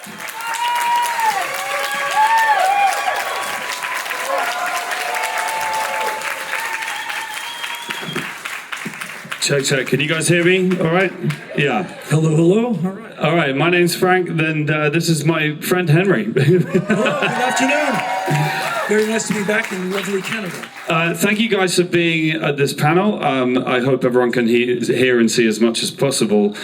Check, check. Can you guys hear me? All right? Yeah. Hello, hello. All right. All right. My name's Frank, and this is my friend Henry. Hello, good afternoon. Very nice to be back in lovely Canada. Thank you guys for being at this panel. I hope everyone can hear and see as much as possible.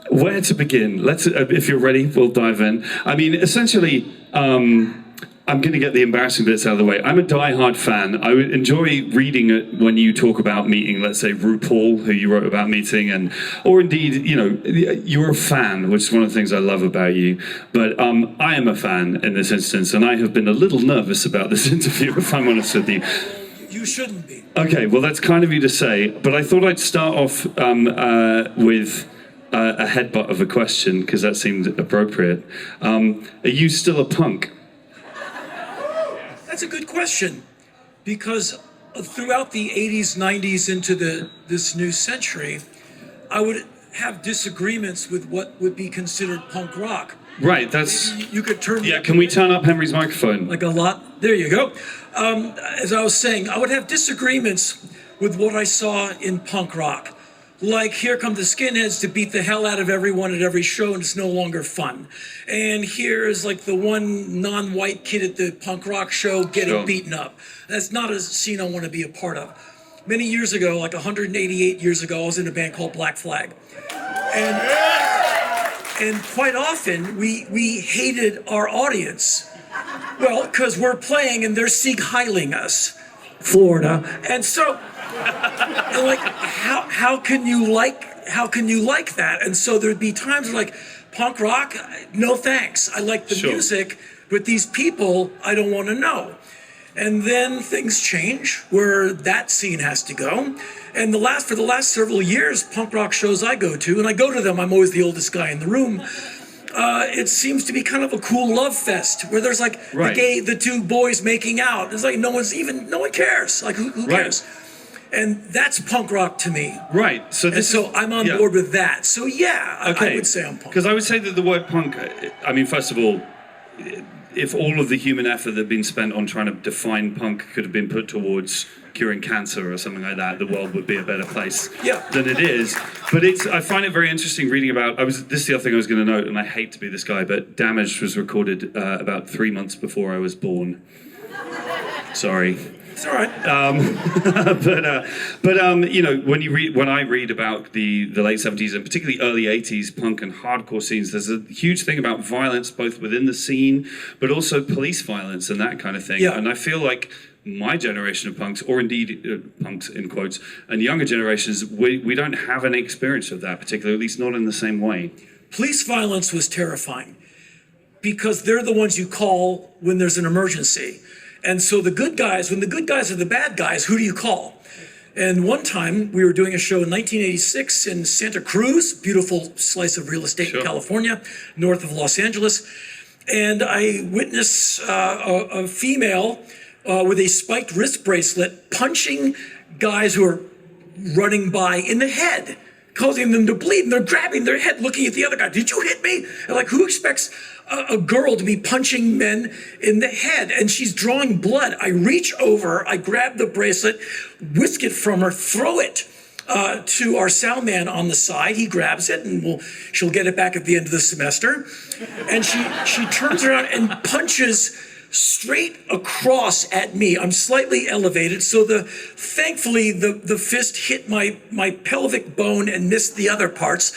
Where to begin? Let's, if you're ready, we'll dive in. I mean, essentially, I'm going to get the embarrassing bits out of the way. I'm a die-hard fan. I enjoy reading it when you talk about meeting, let's say, RuPaul, who you wrote about meeting, or indeed, you know, you're a fan, which is one of the things I love about you. But I am a fan in this instance, and I have been a little nervous about this interview, if I'm honest with you. You shouldn't be. Okay, well, that's kind of you to say, but I thought I'd start off with a headbutt of a question, because that seemed appropriate. Are you still a punk? That's a good question, because throughout the 80s, 90s into this new century, I would have disagreements with what would be considered punk rock. Right, that's... You could turn... Yeah, can we turn up Henry's microphone? Like a lot. There you go. As I was saying, I would have disagreements with what I saw in punk rock. Like, here come the skinheads to beat the hell out of everyone at every show, and it's no longer fun. And here's like the one non-white kid at the punk rock show getting beaten up. That's not a scene I want to be a part of. Many years ago, like 188 years ago, I was in a band called Black Flag. And quite often, we hated our audience. Well, because we're playing and they're Sieg Heiling us, Florida. And so... And like, how can you like that? And so there'd be times where like, punk rock, no thanks. I like the music, but these people I don't want to know. And then things change where that scene has to go. And for the last several years, punk rock shows I go to, and I go to them, I'm always the oldest guy in the room. It seems to be kind of a cool love fest where there's like the two boys making out. It's like no one cares. Like who cares? And that's punk rock to me. Right. So I'm on board with that. So yeah, I would say I'm punk. Because I would say that the word punk, I mean, first of all, if all of the human effort that had been spent on trying to define punk could have been put towards curing cancer or something like that, the world would be a better place than it is. But I find it very interesting reading about, this is the other thing I was going to note, and I hate to be this guy, but Damaged was recorded about 3 months before I was born. Sorry. It's all right. But you know, when I read about the late 70s and particularly early 80s punk and hardcore scenes, there's a huge thing about violence both within the scene, but also police violence and that kind of thing. Yeah. And I feel like my generation of punks, or indeed punks in quotes, and younger generations, we don't have any experience of that, particularly, at least not in the same way. Police violence was terrifying because they're the ones you call when there's an emergency. And so when the good guys are the bad guys, who do you call? And one time we were doing a show in 1986 in Santa Cruz, beautiful slice of real estate in California, north of Los Angeles. And I witnessed a female with a spiked wrist bracelet punching guys who are running by in the head, causing them to bleed. And they're grabbing their head, looking at the other guy. Did you hit me? And like, who expects a girl to be punching men in the head? And she's drawing blood. I reach over, I grab the bracelet, whisk it from her, throw it to our sound man on the side. He grabs it, and she'll get it back at the end of the semester. And she turns around and punches straight across at me. I'm slightly elevated, so thankfully the fist hit my pelvic bone and missed the other parts.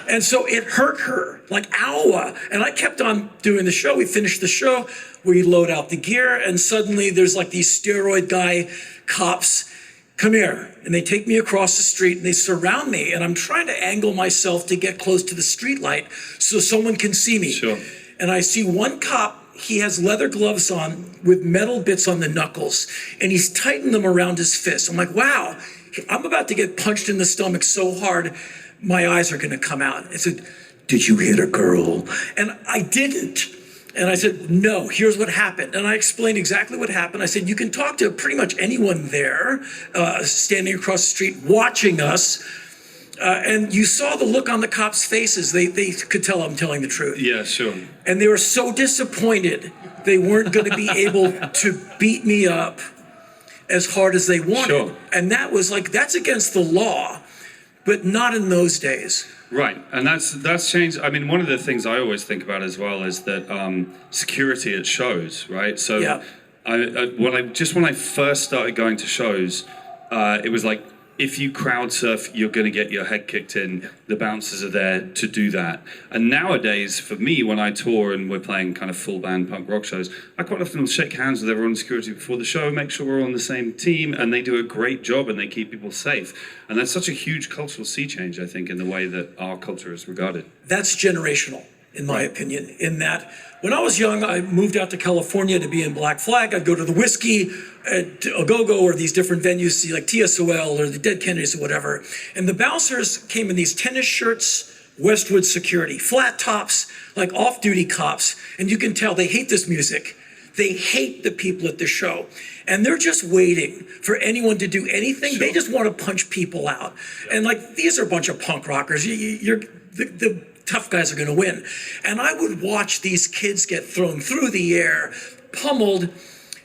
And so it hurt her, like, ow. And I kept on doing the show. We finished the show, we load out the gear, and suddenly there's like these steroid guy cops, come here. And they take me across the street and they surround me, and I'm trying to angle myself to get close to the street light so someone can see me. Sure. And I see one cop. He has leather gloves on with metal bits on the knuckles, and he's tightened them around his fist. I'm like, wow, I'm about to get punched in the stomach so hard, my eyes are going to come out. I said, did you hit a girl? And I didn't. And I said, no, here's what happened. And I explained exactly what happened. I said, you can talk to pretty much anyone there, standing across the street, watching us. And you saw the look on the cops' faces. They could tell I'm telling the truth. Yeah, sure. And they were so disappointed they weren't going to be able to beat me up as hard as they wanted. Sure. And that was like, that's against the law, but not in those days. Right, and that's changed. I mean, one of the things I always think about as well is that security at shows, right? So, Yeah. when I first started going to shows, it was like, if you crowd surf, you're going to get your head kicked in. The bouncers are there to do that. And nowadays, for me, when I tour and we're playing kind of full band punk rock shows, I quite often will shake hands with everyone in security before the show, make sure we're on the same team, and they do a great job and they keep people safe. And that's such a huge cultural sea change, I think, in the way that our culture is regarded. That's generational, in my opinion, in that when I was young, I moved out to California to be in Black Flag. I'd go to the Whiskey, a Go-Go, or these different venues, see like TSOL or the Dead Kennedys or whatever. And the bouncers came in these tennis shirts, Westwood security, flat tops, like off-duty cops. And you can tell they hate this music. They hate the people at the show. And they're just waiting for anyone to do anything. Sure. They just want to punch people out. Yeah. And like, these are a bunch of punk rockers. The tough guys are going to win. And I would watch these kids get thrown through the air, pummeled,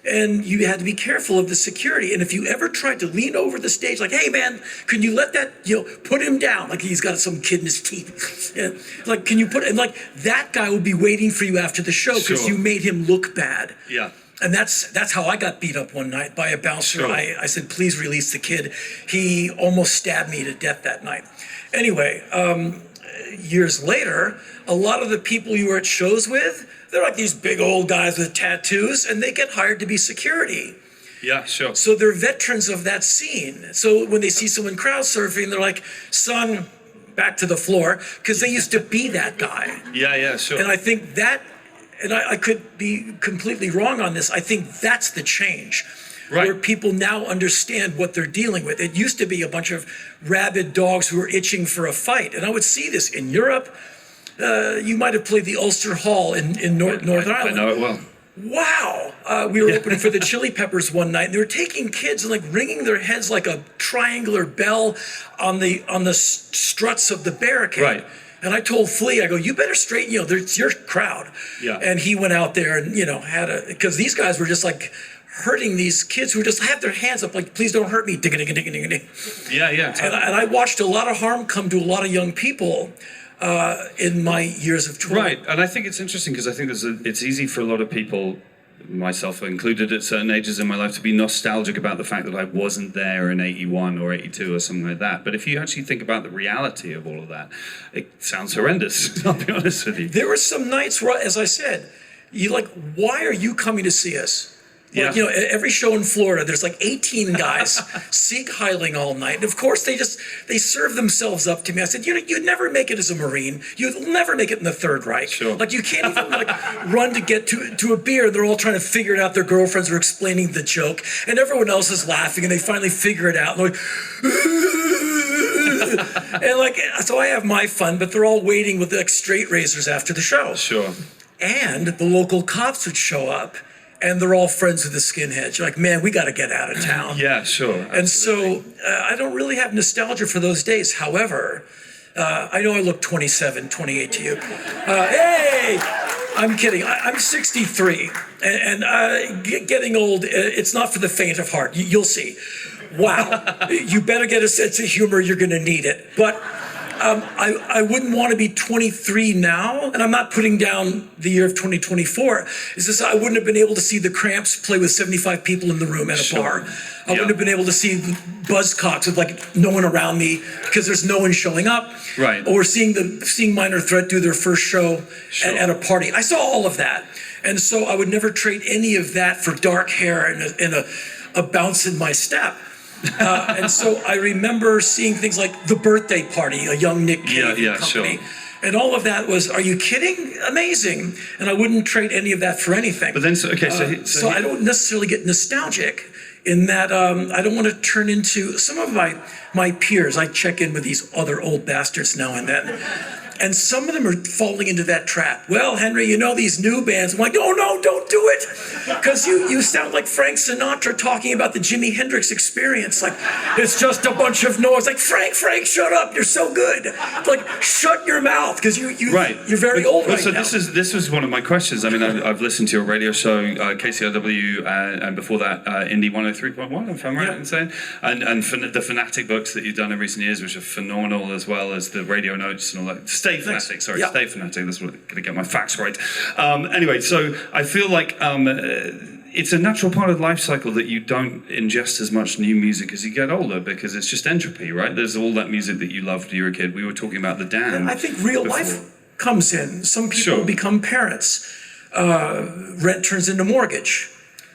and you had to be careful of the security. And if you ever tried to lean over the stage, like, hey man, can you let that, put him down? Like he's got some kid in his teeth. Yeah. Like, can you and like, that guy will be waiting for you after the show because Sure. you made him look bad. Yeah. And that's how I got beat up one night by a bouncer. Sure. I said, please release the kid. He almost stabbed me to death that night. Anyway, years later, a lot of the people you were at shows with, they're like these big old guys with tattoos, and they get hired to be security. Yeah, sure. So they're veterans of that scene. So when they see someone crowd surfing, they're like, son, back to the floor, because they used to be that guy. Yeah, sure. And I think that, and I could be completely wrong on this, I think that's the change. Right. Where people now understand what they're dealing with. It used to be a bunch of rabid dogs who were itching for a fight. And I would see this in Europe. You might have played the Ulster Hall in Northern Ireland. I know it well. Wow. We were opening for the Chili Peppers one night. And they were taking kids and like ringing their heads like a triangular bell on the struts of the barricade. Right. And I told Flea, I go, you better straighten, it's your crowd. Yeah. And he went out there and, because these guys were just like hurting these kids who just have their hands up like, please don't hurt me. Yeah, totally. And I watched a lot of harm come to a lot of young people in my years of touring. Right, and I think it's interesting because I think it's easy for a lot of people, myself included at certain ages in my life, to be nostalgic about the fact that I wasn't there in 81 or 82 or something like that. But if you actually think about the reality of all of that, it sounds horrendous, I'll be honest with you. There were some nights where, as I said, why are you coming to see us? Like, Yeah. Every show in Florida, there's like 18 guys Sikh heiling all night. And of course, they serve themselves up to me. I said, you'd never make it as a Marine. You'd never make it in the Third Reich. Sure. Like, you can't even run to get to a beer. They're all trying to figure it out. Their girlfriends are explaining the joke. And everyone else is laughing. And they finally figure it out. And they're like, and so I have my fun, but they're all waiting with like straight razors after the show. Sure. And the local cops would show up. And they're all friends with the skinheads. You're like, man, we got to get out of town. Yeah, sure. Absolutely. And so I don't really have nostalgia for those days. However, I know I look 27, 28 to you. Hey, I'm kidding. I'm 63. And getting old, it's not for the faint of heart. You'll see. Wow. You better get a sense of humor. You're going to need it. But I wouldn't want to be 23 now, and I'm not putting down the year of 2024. It's just I wouldn't have been able to see the Cramps play with 75 people in the room at a bar. I wouldn't have been able to see Buzzcocks with like no one around me because there's no one showing up. Right. Or seeing Minor Threat do their first show at a party. I saw all of that, and so I would never trade any of that for dark hair and a bounce in my step. And so I remember seeing things like The Birthday Party, a young Nick Cave company. Sure. And all of that was, are you kidding? Amazing. And I wouldn't trade any of that for anything. But then, so I don't necessarily get nostalgic in that I don't want to turn into some of my peers. I check in with these other old bastards now and then. And some of them are falling into that trap. Well, Henry, you know these new bands. I'm like, oh no, don't do it. Because you sound like Frank Sinatra talking about the Jimi Hendrix experience. Like, it's just a bunch of noise. Like, Frank, shut up. You're so good. Like, shut your mouth, because you're very old right now. So this was one of my questions. I mean, I've listened to your radio show, KCRW, and before that, Indie 103.1, if I'm right in saying. And the Fanatic books that you've done in recent years, which are phenomenal, as well as the radio notes and all that. Stay Fanatic, Stay Fanatic. That's what I'm going to get my facts right. Anyway, so I feel like it's a natural part of the life cycle that you don't ingest as much new music as you get older, because it's just entropy, right? There's all that music that you loved when you were a kid. We were talking about The Damned. I think real life comes in. Some people become parents. Rent turns into mortgage.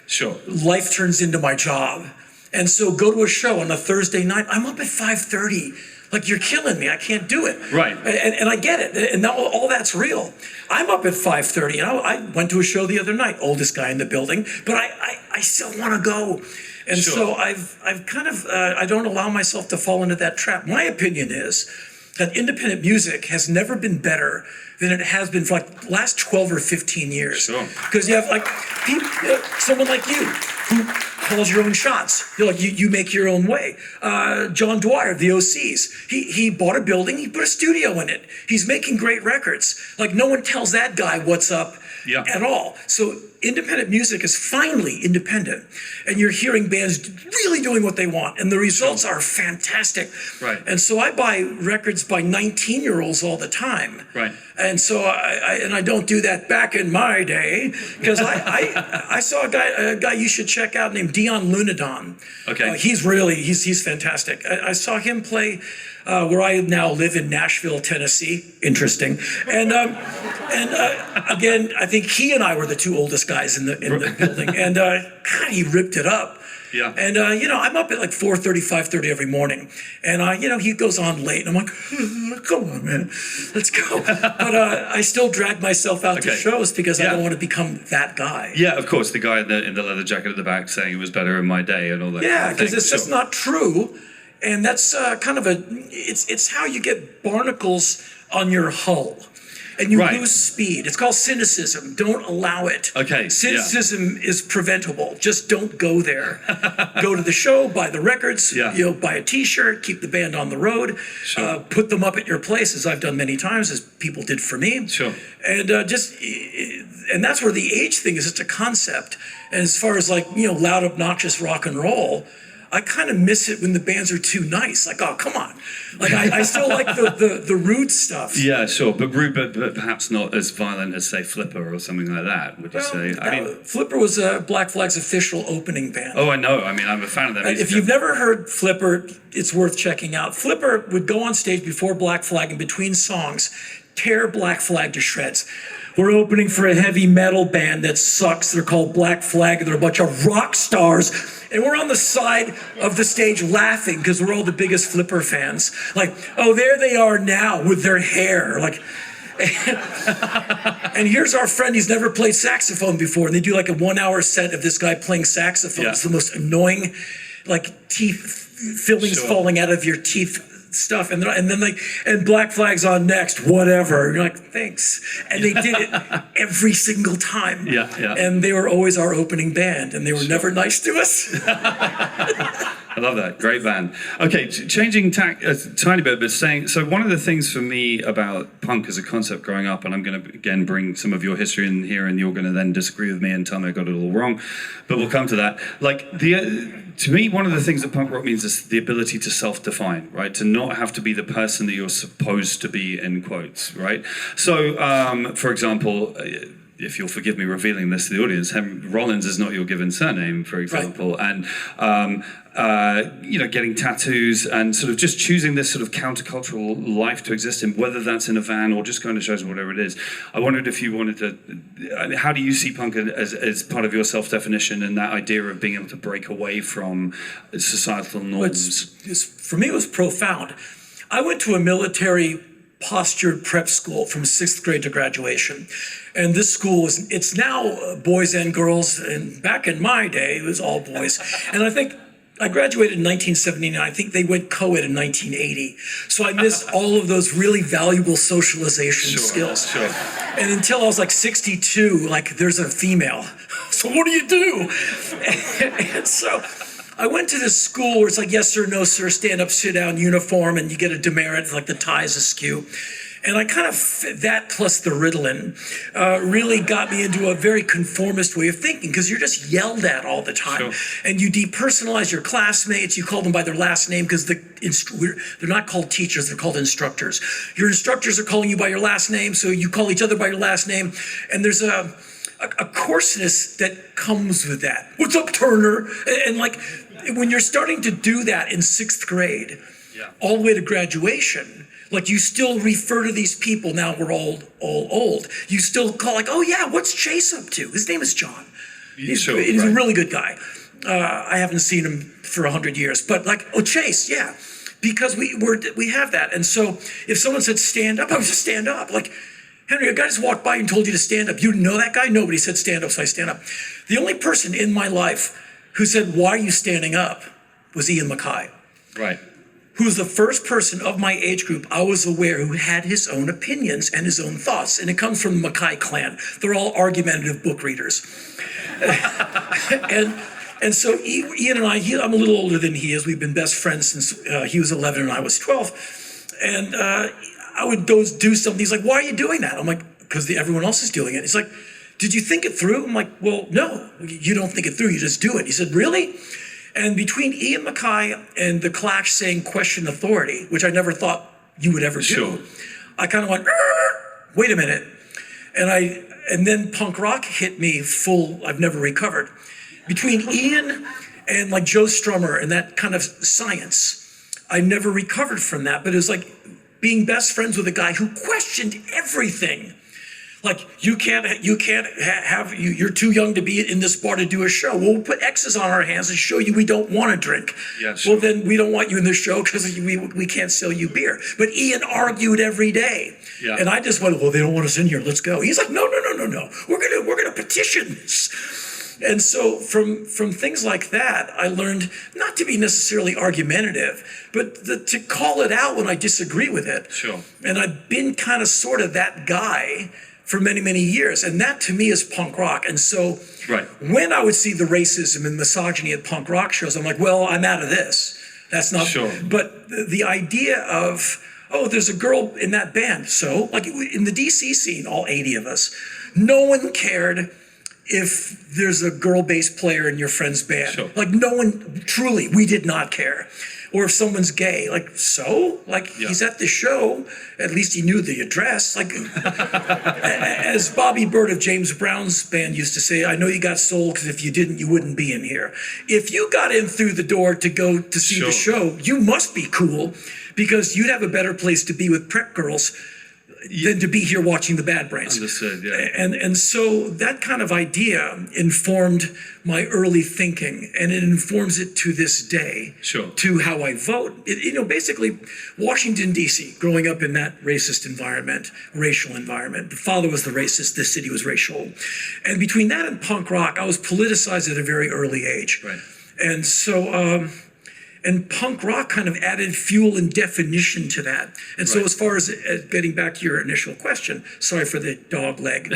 Sure. Life turns into my job. And so go to a show on a Thursday night. I'm up at 5:30. Like, you're killing me. I can't do it. Right. And I get it. And now all that's real. I'm up at 5:30. And I went to a show the other night, oldest guy in the building, but I still want to go. And so I've kind of, I don't allow myself to fall into that trap. My opinion is that independent music has never been better than it has been for like the last 12 or 15 years. Sure. Because you have like people, someone like you who calls your own shots. You're like, you make your own way. John Dwyer of the OCs, he bought a building, he put a studio in it. He's making great records. Like, no one tells that guy what's up at all. So independent music is finally independent, and you're hearing bands really doing what they want, and the results are fantastic. Right. And so I buy records by 19-year-olds all the time. Right. And so I don't do that back in my day, because I saw a guy you should check out named Dion Lunadon. Okay. He's fantastic. I saw him play where I now live in Nashville, Tennessee. Interesting. And again, I think he and I were the two oldest guys in the building. And God, he ripped it up. Yeah. And I'm up at like 4:30, 5:30 every morning. And he goes on late, and I'm like, come on, man, let's go. But I still drag myself out to shows because I don't want to become that guy. Yeah, of course, the guy in the leather jacket at the back saying it was better in my day and all that. Yeah, because it's just not true. And that's kind of it's how you get barnacles on your hull. And you lose speed. It's called cynicism. Don't allow it. Okay. Cynicism is preventable. Just don't go there. Go to the show, buy the records, buy a t-shirt, keep the band on the road, put them up at your place, as I've done many times, as people did for me. Sure. And and that's where the age thing is. It's a concept. And as far as loud, obnoxious rock and roll, I kind of miss it when the bands are too nice. Like, oh, come on. Like, I still like the rude stuff. Yeah, sure. But rude, but perhaps not as violent as, say, Flipper or something like that, would you say? I mean, Flipper was Black Flag's official opening band. Oh, I know. I mean, I'm a fan of that music. If you've never heard Flipper, it's worth checking out. Flipper would go on stage before Black Flag and between songs, tear Black Flag to shreds. We're opening for a heavy metal band that sucks. They're called Black Flag. They're a bunch of rock stars. And we're on the side of the stage laughing because we're all the biggest Flipper fans. Like, oh, there they are now with their hair. Like, and here's our friend. He's never played saxophone before. And they do like a 1-hour set of this guy playing saxophone. It's the most annoying, like, teeth fillings falling out of your teeth stuff, and then Black Flag's on next, whatever. You're like, thanks. And they did it every single time. Yeah. And they were always our opening band, and they were never nice to us. I love that. Great band. Okay, changing tack a tiny bit, but saying, so one of the things for me about punk as a concept growing up, and I'm going to again bring some of your history in here, and you're going to then disagree with me and tell me I got it all wrong, but we'll come to that. Like, to me, one of the things that punk rock means is the ability to self-define, right? To not have to be the person that you're supposed to be, in quotes, right? So, for example, if you'll forgive me revealing this to the audience, Henry Rollins is not your given surname, for example, and getting tattoos and sort of just choosing this sort of countercultural life to exist in, whether that's in a van or just going to shows or whatever it is. I wondered if you wanted to, how do you see punk as part of your self-definition and that idea of being able to break away from societal norms? For me, it was profound. I went to a military postured prep school from 6th grade to graduation. And this school it's now boys and girls. And back in my day, it was all boys. And I think I graduated in 1979. I think they went co-ed in 1980. So I missed all of those really valuable socialization skills. Sure. And until I was like 62, like there's a female. So what do you do? And so I went to this school where it's like, yes, sir, no, sir, stand up, sit down, uniform, and you get a demerit, like the tie is askew. And I kind of, that plus the Ritalin, really got me into a very conformist way of thinking, because you're just yelled at all the time. Sure. And you depersonalize your classmates, you call them by their last name, because they're not called teachers, they're called instructors. Your instructors are calling you by your last name, so you call each other by your last name. And there's a coarseness that comes with that. What's up, Turner? And like, when you're starting to do that in 6th grade, all the way to graduation, like you still refer to these people, now we're all old. You still call like, oh yeah, what's Chase up to? His name is John. He's a really good guy. I haven't seen him for 100 years, but like, oh Chase, yeah. Because we have that. And so if someone said stand up, I would just stand up. Like, Henry, a guy just walked by and told you to stand up. You know that guy? Nobody said stand up, so I stand up. The only person in my life who said, why are you standing up, was Ian MacKaye. Right. Who was the first person of my age group I was aware who had his own opinions and his own thoughts. And it comes from the MacKaye clan. They're all argumentative book readers. and so Ian and I'm a little older than he is. We've been best friends since he was 11 and I was 12. And I would go do something. He's like, why are you doing that? I'm like, because everyone else is doing it. He's like, did you think it through? I'm like, well, no, you don't think it through. You just do it. He said, really? And between Ian MacKaye and the Clash saying question authority, which I never thought you would ever do, Sure. I kind of went, wait a minute. And then punk rock hit me full, I've never recovered. Between Ian and like Joe Strummer and that kind of science, I never recovered from that. But it was like being best friends with a guy who questioned everything. Like, you're too young to be in this bar to do a show. Well, we'll put X's on our hands and show you we don't want to drink. Yeah, sure. Well, then we don't want you in this show because we can't sell you beer. But Ian argued every day. Yeah. And I just went, well, they don't want us in here. Let's go. He's like, no. We're gonna petition this. And so from things like that, I learned not to be necessarily argumentative, but to call it out when I disagree with it. Sure. And I've been kind of sort of that guy for many, many years. And that to me is punk rock. And so when I would see the racism and misogyny at punk rock shows, I'm like, well, I'm out of this. That's not, sure. But the idea of, oh, there's a girl in that band. So like in the DC scene, all 80 of us, no one cared if there's a girl bass player in your friend's band. Sure. Like no one, truly, we did not care. Or if someone's gay, like, so? Like, he's at the show, at least he knew the address. Like, as Bobby Bird of James Brown's band used to say, I know you got soul, because if you didn't, you wouldn't be in here. If you got in through the door to go to see the show, you must be cool, because you'd have a better place to be with prep girls than to be here watching the Bad Brains. Understood, yeah. And so that kind of idea informed my early thinking, and it informs it to this day. Sure. To how I vote. Basically, Washington, D.C., growing up in that racist environment, racial environment. The father was the racist, the city was racial. And between that and punk rock, I was politicized at a very early age. Right. And so, and punk rock kind of added fuel and definition to that. And so as far as getting back to your initial question, sorry for the dog leg,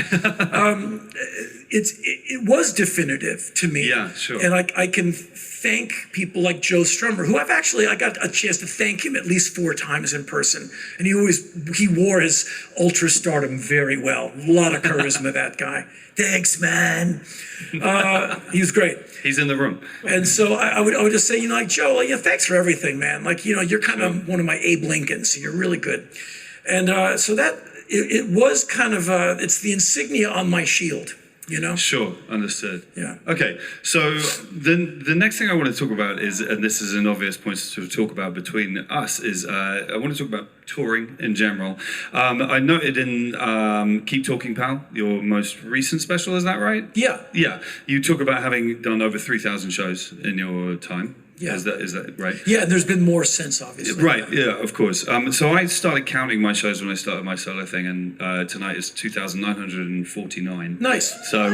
it was definitive to me. Yeah, sure. And I can thank people like Joe Strummer, who I got a chance to thank him at least 4 times in person. And he wore his ultra stardom very well. A lot of charisma, that guy. Thanks, man. He was great. He's in the room. And so I would just say, like, Joe, thanks for everything, man. Like, you're kind of one of my Abe Lincolns. You're really good. And so that, it was kind of, it's the insignia on my shield, Sure, understood. Yeah. Okay, so the next thing I want to talk about is, and this is an obvious point to talk about between us, is I want to talk about touring in general. I noted in Keep Talking Pal, your most recent special, is that right? Yeah. Yeah, you talk about having done over 3,000 shows in your time. Yeah. Is that right? Yeah, and there's been more since, obviously. Right, yeah, of course. So I started counting my shows when I started my solo thing, and tonight is 2,949. Nice. So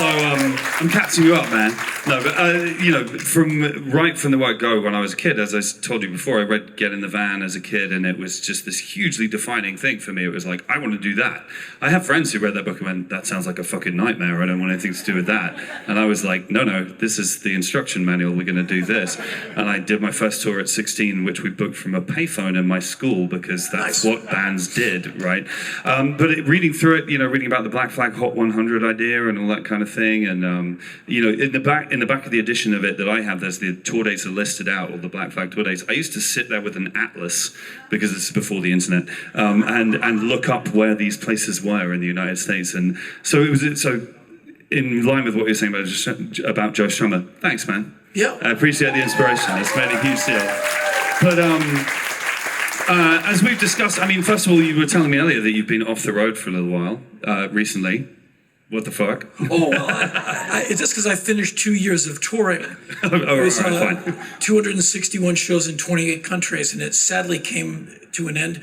So I'm catching you up, man. No, but from the word go when I was a kid, as I told you before, I read Get in the Van as a kid, and it was just this hugely defining thing for me. It was like, I want to do that. I have friends who read that book and went, that sounds like a fucking nightmare. I don't want anything to do with that. And I was like, no, this is the instruction manual. We're going to do this. And I did my first tour at 16, which we booked from a payphone in my school because that's what bands did, right? But reading through it, reading about the Black Flag Hot 100 idea and all that kind of thing, and in the back of the edition of it that I have, there's the tour dates are listed out, or the Black Flag tour dates. I used to sit there with an atlas because it's before the internet, and look up where these places were in the United States, and so it was in line with what you're saying about Joe Strummer. Thanks, man. Yeah, I appreciate the inspiration. It's made a huge deal. But as we've discussed, I mean, first of all, you were telling me earlier that you've been off the road for a little while recently. What the fuck? Oh, well, it's just because I finished 2 years of touring. It was fine. 261 shows in 28 countries, and it sadly came to an end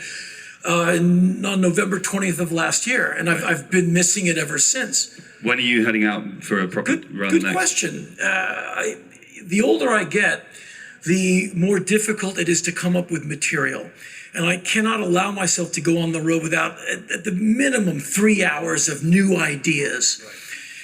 on November 20th of last year, and I've been missing it ever since. When are you heading out for a proper run Good next? question. The older I get, the more difficult it is to come up with material. And I cannot allow myself to go on the road without, at the minimum, 3 hours of new ideas.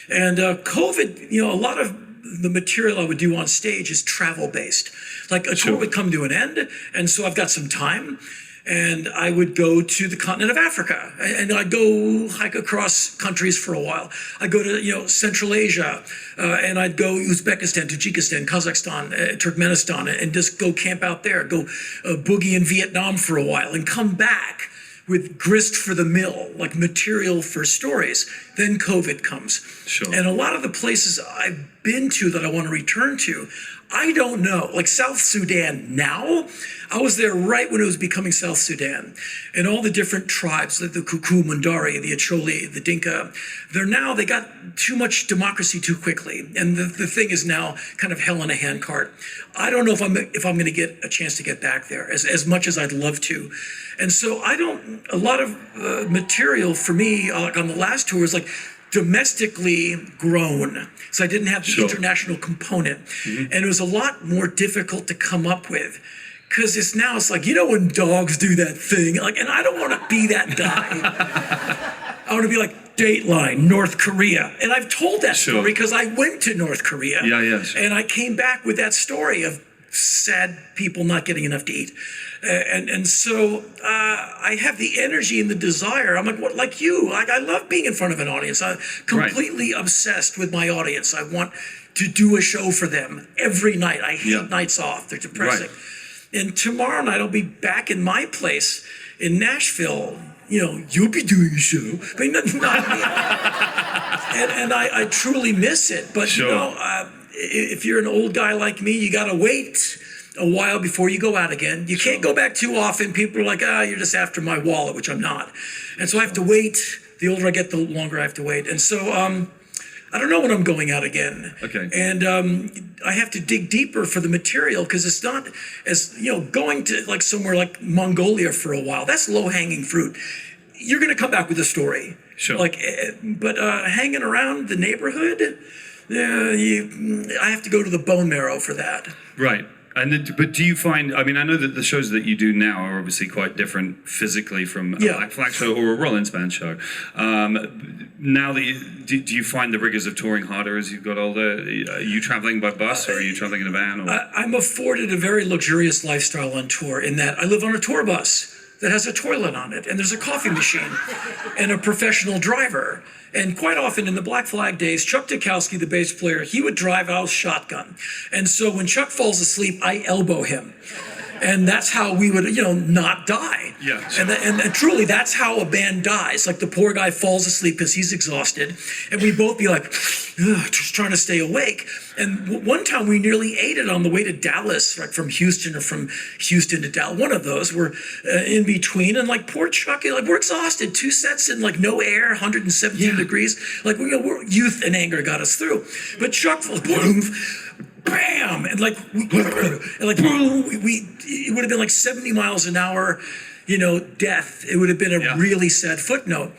Right. And COVID, a lot of the material I would do on stage is travel-based. Like a tour would come to an end, and so I've got some time, and I would go to the continent of Africa, and I'd go hike across countries for a while. I'd go to Central Asia, and I'd go Uzbekistan, Tajikistan, Kazakhstan, Turkmenistan, and just go camp out there. Go boogie in Vietnam for a while, and come back with grist for the mill, like material for stories. Then COVID comes. Sure. And a lot of the places I've been to that I want to return to, I don't know. Like South Sudan now, I was there right when it was becoming South Sudan. And all the different tribes, like the Kuku, Mundari, the Acholi, the Dinka, they got too much democracy too quickly. And the thing is now kind of hell in a handcart. I don't know if I'm going to get a chance to get back there as much as I'd love to. And so a lot of material for me, like on the last tour, is like domestically grown. So I didn't have the international component. Mm-hmm. And it was a lot more difficult to come up with. Because it's like, when dogs do that thing, and I don't want to be that guy. I want to be like Dateline, North Korea. And I've told that story because I went to North Korea. Yeah. And I came back with that story of sad people not getting enough to eat. And so I have the energy and the desire. I'm like you. I love being in front of an audience. I'm completely obsessed with my audience. I want to do a show for them every night. I hate nights off. They're depressing. Right. And tomorrow night I'll be back in my place in Nashville. You'll be doing a show. But not me. And I truly miss it. But if you're an old guy like me, you got to wait a while before you go out again. You can't go back too often. People are like, you're just after my wallet, which I'm not. And so I have to wait. The older I get, the longer I have to wait. And so I don't know when I'm going out again. Okay. And I have to dig deeper for the material because it's not as, going to like somewhere like Mongolia for a while. That's low-hanging fruit. You're going to come back with a story. Sure. But hanging around the neighborhood, I have to go to the bone marrow for that. Right. But do you find, I know that the shows that you do now are obviously quite different physically from a Black Flag show or a Rollins band show. Now that do you find the rigors of touring harder as you've got older? Are you traveling by bus or are you traveling in a van? Or? I'm afforded a very luxurious lifestyle on tour in that I live on a tour bus that has a toilet on it, and there's a coffee machine and a professional driver. And quite often in the Black Flag days, Chuck Dukowski, the bass player, he would drive out shotgun. And so when Chuck falls asleep, I elbow him. And that's how we would, not die. Yeah. And truly, that's how a band dies. Like the poor guy falls asleep because he's exhausted. And we both be like, just trying to stay awake. And one time we nearly ate it on the way to Dallas, right, from Houston or from Houston to Dallas. One of those. We're in between. And poor Chuck, we're exhausted. 2 sets in no air, 117 degrees. We're youth and anger got us through. But Chuck, boom, bam, and it would have been 70 miles an hour, death. It would have been a really sad footnote.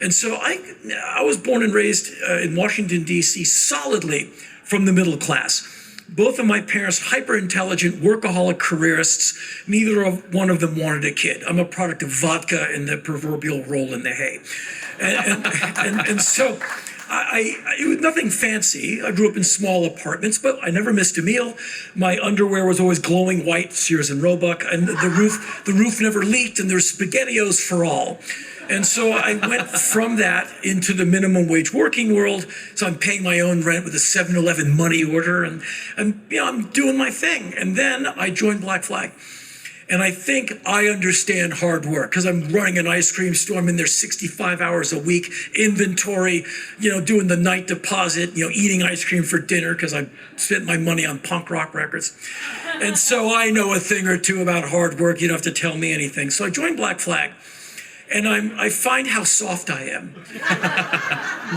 And so I was born and raised in Washington, D.C., solidly from the middle class. Both of my parents, hyper intelligent, workaholic careerists. Neither one of them wanted a kid. I'm a product of vodka and the proverbial roll in the hay. And so it was nothing fancy. I grew up in small apartments, but I never missed a meal. My underwear was always glowing white, Sears and Roebuck, and the roof never leaked, and there's SpaghettiOs for all. And so I went from that into the minimum wage working world. So I'm paying my own rent with a 7-Eleven money order, and I'm doing my thing. And then I joined Black Flag. And I think I understand hard work because I'm running an ice cream store. I'm in there 65 hours a week, inventory, doing the night deposit, eating ice cream for dinner because I spent my money on punk rock records. And so I know a thing or two about hard work. You don't have to tell me anything. So I joined Black Flag. And I find how soft I am.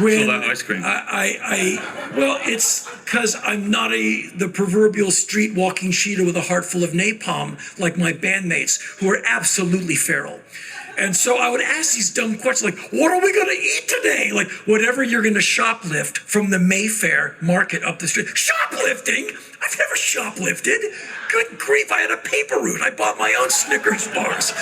When that ice cream. Well, it's because I'm not the proverbial street walking cheetah with a heart full of napalm like my bandmates, who are absolutely feral. And so I would ask these dumb questions like, what are we going to eat today? Like, whatever you're going to shoplift from the Mayfair market up the street. Shoplifting? I've never shoplifted. Good grief, I had a paper route. I bought my own Snickers bars.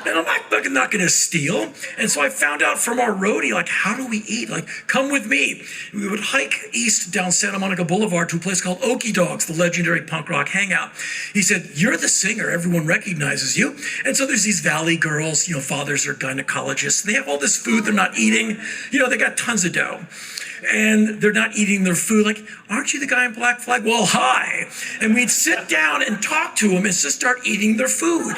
And I'm not going to steal. And so I found out from our roadie, like, how do we eat? Like, come with me. We would hike east down Santa Monica Boulevard to a place called Okie Dogs, the legendary punk rock hangout. He said, you're the singer. Everyone recognizes you. And so there's these valley girls, fathers are gynecologists. They have all this food they're not eating. They got tons of dough. And they're not eating their food. Like, aren't you the guy in Black Flag? Well, hi. And we'd sit down and talk to them and just start eating their food.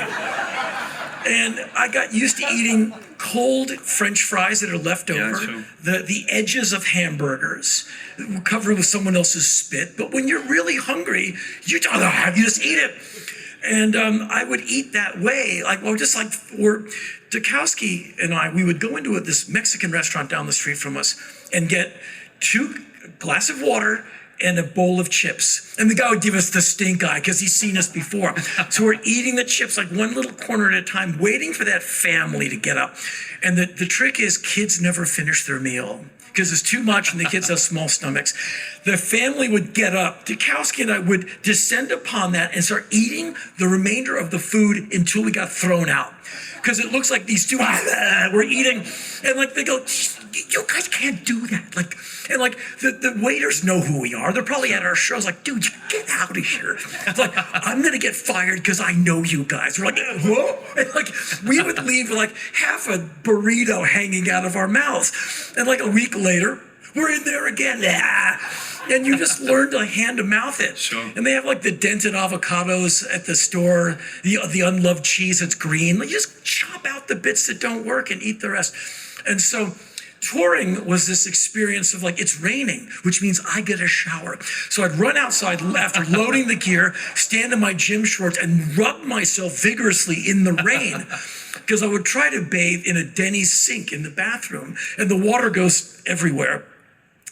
And I got used to eating cold French fries that are left over, Yeah, sure. the edges of hamburgers covered with someone else's spit. But when you're really hungry, you just eat it. And I would eat that way, or Dukowski and we would go into this Mexican restaurant down the street from us and get 2 glasses of water and a bowl of chips. And the guy would give us the stink eye because he's seen us before. So we're eating the chips like one little corner at a time, waiting for that family to get up. And the trick is kids never finish their meal because it's too much and the kids have small stomachs. The family would get up. Dukowski and I would descend upon that and start eating the remainder of the food until we got thrown out. Because it looks like these two were eating, and they go, you guys can't do that. The waiters know who we are. They're probably at our shows like, dude, get out of here. It's like, I'm going to get fired because I know you guys. We're like, whoa. And we would leave half a burrito hanging out of our mouths. And a week later, we're in there again. And you just learn to hand to mouth it. Sure. And they have the dented avocados at the store, the unloved cheese that's green. You just chop out the bits that don't work and eat the rest. And so touring was this experience of it's raining, which means I get a shower. So I'd run outside after loading the gear, stand in my gym shorts and rub myself vigorously in the rain. Because I would try to bathe in a Denny's sink in the bathroom and the water goes everywhere.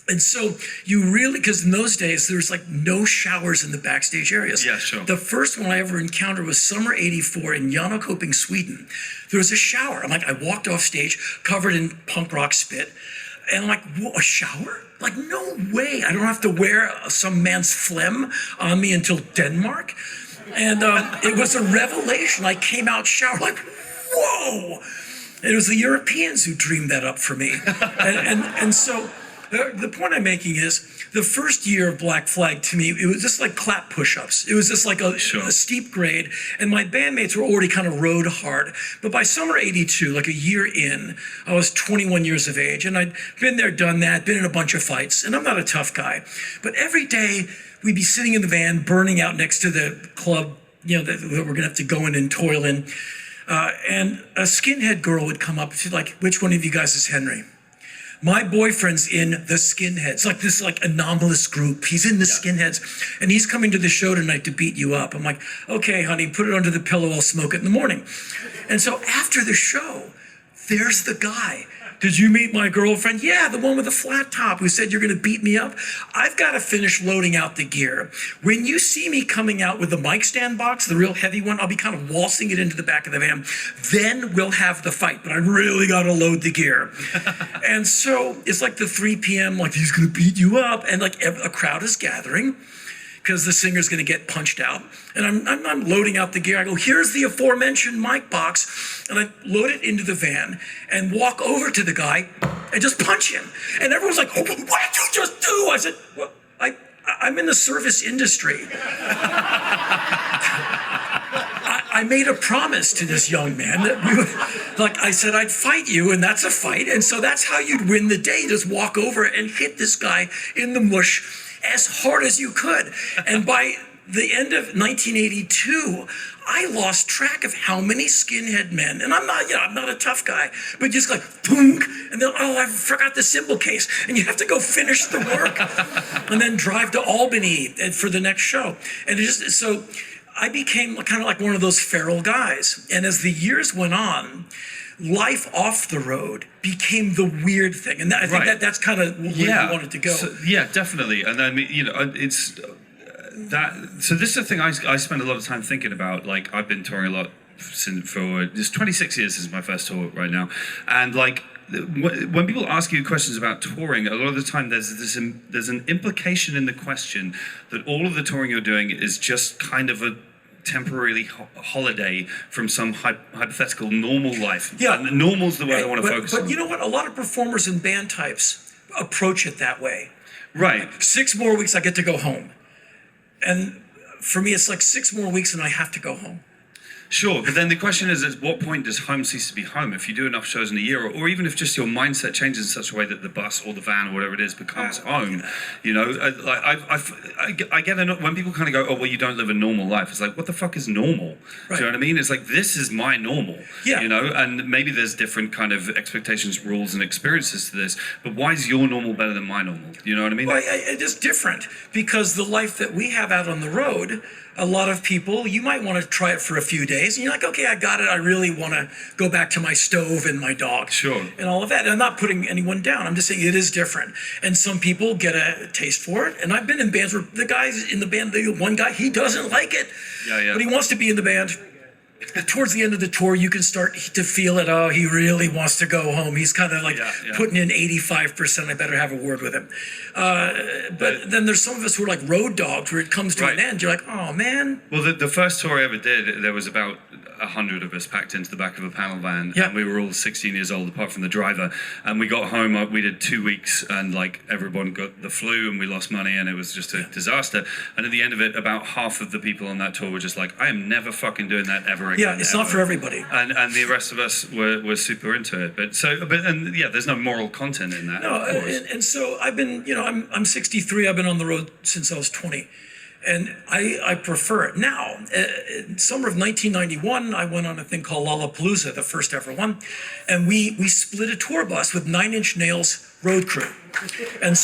And so because in those days, there's no showers in the backstage areas. Yeah, sure. The first one I ever encountered was summer '84 in Jönköping, Sweden. There was a shower. I walked off stage covered in punk rock spit. And I'm like, what, a shower? No way. I don't have to wear some man's phlegm on me until Denmark. And it was a revelation. I came out showered whoa. It was the Europeans who dreamed that up for me. And so the point I'm making is the first year of Black Flag to me, it was just like clap push-ups. It was just a steep grade. And my bandmates were already kind of rode hard. But by summer '82, a year in, I was 21 years of age. And I'd been there, done that, been in a bunch of fights. And I'm not a tough guy. But every day we'd be sitting in the van, burning out next to the club, that we're going to have to go in and toil in. And a skinhead girl would come up. She's like, which one of you guys is Henry? My boyfriend's in the Skinheads, this anomalous group. He's in the Skinheads, and he's coming to the show tonight to beat you up. I'm like, okay, honey, put it under the pillow. I'll smoke it in the morning. And so after the show, there's the guy Did you meet my girlfriend? Yeah, the one with the flat top who said you're going to beat me up. I've got to finish loading out the gear. When you see me coming out with the mic stand box, the real heavy one, I'll be kind of waltzing it into the back of the van. Then we'll have the fight, but I really got to load the gear. And so it's like the 3 p.m., like he's going to beat you up. And like a crowd is gathering, because the singer's going to get punched out. And I'm loading out the gear. I go, here's the aforementioned mic box. And I load it into the van and walk over to the guy and just punch him. And everyone's like, oh, what did you just do? I said, well, I'm in the service industry. I made a promise to this young man that we would, like I said, I'd fight you, and that's a fight. And so that's how you'd win the day. Just walk over and hit this guy in the mush as hard as you could. And by the end of 1982, I lost track of how many skinhead men, and I'm not a tough guy, but just like, boom, and then, oh, I forgot the cymbal case, and you have to go finish the work, and then drive to Albany for the next show. And so I became kind of like one of those feral guys. And as the years went on, life off the road became the weird thing, and I think that's kind of where you wanted to go. So, yeah, definitely. And I mean, it's that. So this is the thing I spend a lot of time thinking about. Like, I've been touring a lot for just 26 years since my first tour right now, and like, when people ask you questions about touring, a lot of the time there's an implication in the question that all of the touring you're doing is just kind of a temporarily holiday from some hypothetical normal life. Yeah, and normal's the way I want to focus on. But you know what? A lot of performers and band types approach it that way. Right. 6 more weeks, I get to go home. And for me, it's like 6 more weeks and I have to go home. Sure, but then the question is, at what point does home cease to be home? If you do enough shows in a year, or even if just your mindset changes in such a way that the bus or the van or whatever it is becomes home, you know, I get it when people kind of go, oh, well, you don't live a normal life. It's like, what the fuck is normal? Right. Do you know what I mean? It's like, this is my normal, you know, and maybe there's different kind of expectations, rules, and experiences to this, but why is your normal better than my normal? You know what I mean? Well, it is different, because the life that we have out on the road, a lot of people, you might want to try it for a few days, and you're like, okay, I got it. I really want to go back to my stove and my dog. Sure. And all of that. And I'm not putting anyone down. I'm just saying it is different. And some people get a taste for it. And I've been in bands where the guys in the band, the one guy, he doesn't like it. Yeah. But he wants to be in the band. Towards the end of the tour, you can start to feel it. Oh, he really wants to go home. He's kind of like putting in 85%. I better have a word with him. But then there's some of us who are like road dogs, where it comes to an end. You're like, oh, man. Well, the first tour I ever did, there was about 100 of us packed into the back of a panel van. Yeah. And we were all 16 years old, apart from the driver. And we got home, we did 2 weeks, and like everyone got the flu, and we lost money, and it was just a disaster. And at the end of it, about half of the people on that tour were just like, I am never fucking doing that ever again. Yeah, it's not for everybody. And the rest of us were super into it. But there's no moral content in that. No, of course. and so I've been, I'm 63. I've been on the road since I was 20. And I prefer it. Now, in summer of 1991, I went on a thing called Lollapalooza, the first ever one. And we split a tour bus with 9 Inch Nails road crew. And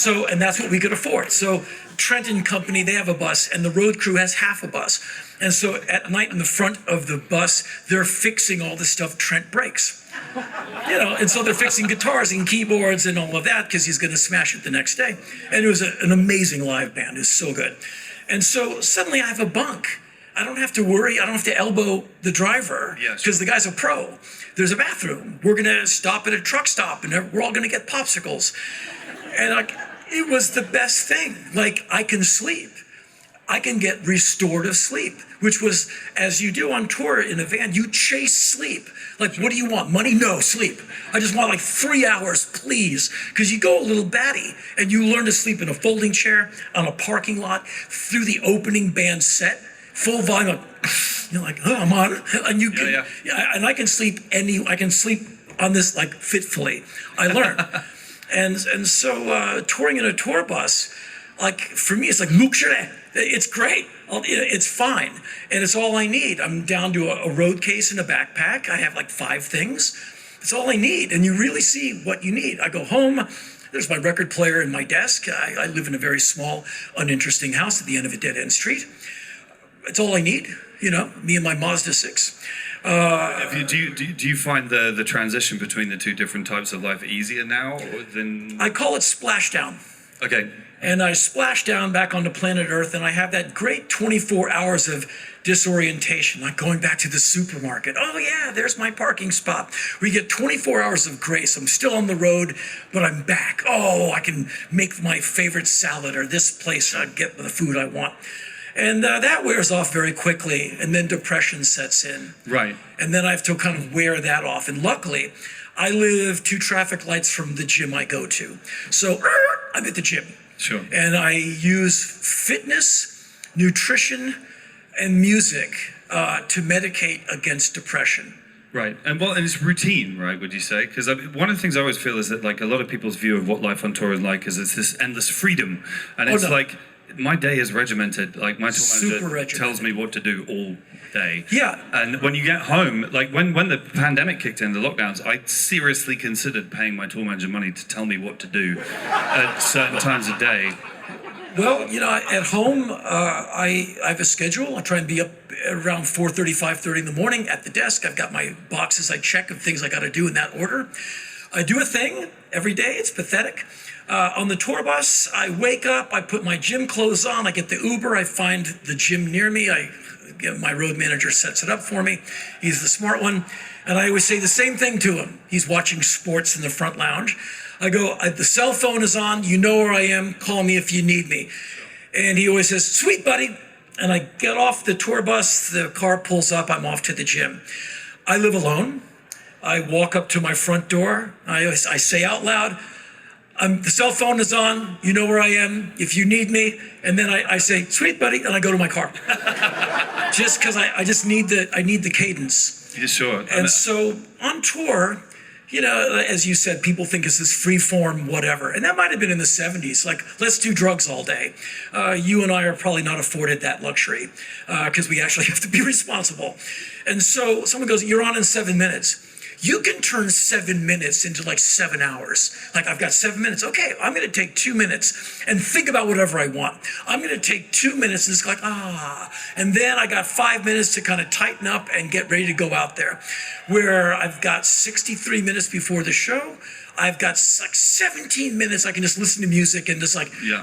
that's what we could afford. So Trent and Company, they have a bus, and the road crew has half a bus. And so at night in the front of the bus, they're fixing all the stuff Trent breaks. And so they're fixing guitars and keyboards and all of that, because he's going to smash it the next day. And it was an amazing live band. It was so good. And so suddenly I have a bunk. I don't have to worry. I don't have to elbow the driver, because the guy's a pro. There's a bathroom. We're going to stop at a truck stop, and we're all going to get popsicles. And it was the best thing. Like, I can sleep. I can get restorative sleep, which was, as you do on tour in a van, you chase sleep. Like, what do you want? Money? No, sleep. I just want like 3 hours, please. Because you go a little batty, and you learn to sleep in a folding chair, on a parking lot, through the opening band set, full volume. You're like, oh, I'm on. And you can, and I can sleep I can sleep on this like fitfully. I learned. and so touring in a tour bus, like, for me, it's like luxury. It's great. It's fine. And it's all I need. I'm down to a road case and a backpack. I have like 5 things. It's all I need. And you really see what you need. I go home. There's my record player and my desk. I live in a very small, uninteresting house at the end of a dead-end street. It's all I need, me and my Mazda 6. Do you find the transition between the two different types of life easier now than? I call it splashdown. Okay. And I splash down back onto planet Earth, and I have that great 24 hours of disorientation, like going back to the supermarket. Oh yeah, there's my parking spot. We get 24 hours of grace. I'm still on the road, but I'm back. Oh, I can make my favorite salad, or this place, get the food I want. And that wears off very quickly, and then depression sets in. Right. And then I have to kind of wear that off. And luckily, I live 2 traffic lights from the gym I go to. So I'm at the gym. Sure. And I use fitness, nutrition, and music to medicate against depression. Right, and it's routine, right? Would you say? Because one of the things I always feel is that like a lot of people's view of what life on tour is like is it's this endless freedom, and it's like my day is regimented. Like my tour manager tells me what to do all day. Yeah. And when you get home, like when the pandemic kicked in, the lockdowns, I seriously considered paying my tour manager money to tell me what to do at certain times of day. Well, at home, I have a schedule. I try and be up around 4:30, 5:30 in the morning at the desk. I've got my boxes I check of things I got to do in that order. I do a thing every day. It's pathetic. On the tour bus, I wake up, I put my gym clothes on, I get the Uber, I find the gym near me. My road manager sets it up for me. He's the smart one. And I always say the same thing to him. He's watching sports in the front lounge. I go, the cell phone is on. You know where I am. Call me if you need me. And he always says, sweet buddy. And I get off the tour bus. The car pulls up. I'm off to the gym. I live alone. I walk up to my front door. I say out loud, the cell phone is on. You know where I am if you need me. And then I say, sweet buddy. And I go to my car. Just because I just need the cadence. Yeah, sure. And so on tour, as you said, people think it's this free form whatever. And that might have been in the 70s. Like, let's do drugs all day. You and I are probably not afforded that luxury because we actually have to be responsible. And so someone goes, you're on in 7 minutes. You can turn 7 minutes into like 7 hours. Like, I've got 7 minutes. Okay, I'm going to take 2 minutes and think about whatever I want. I'm going to take 2 minutes and it's like, and then I got 5 minutes to kind of tighten up and get ready to go out there. Where I've got 63 minutes before the show, I've got like 17 minutes I can just listen to music and just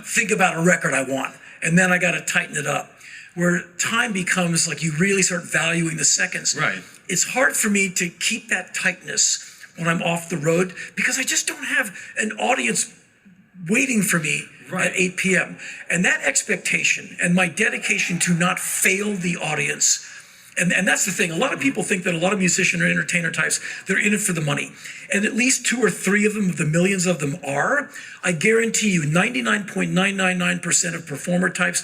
think about a record I want. And then I got to tighten it up. Where time becomes like you really start valuing the seconds. Right. It's hard for me to keep that tightness when I'm off the road because I just don't have an audience waiting for me at 8 p.m. And that expectation and my dedication to not fail the audience. And that's the thing. A lot of people think that a lot of musician or entertainer types, they're in it for the money. And at least 2 or 3 of them, of the millions of them are. I guarantee you 99.999% of performer types,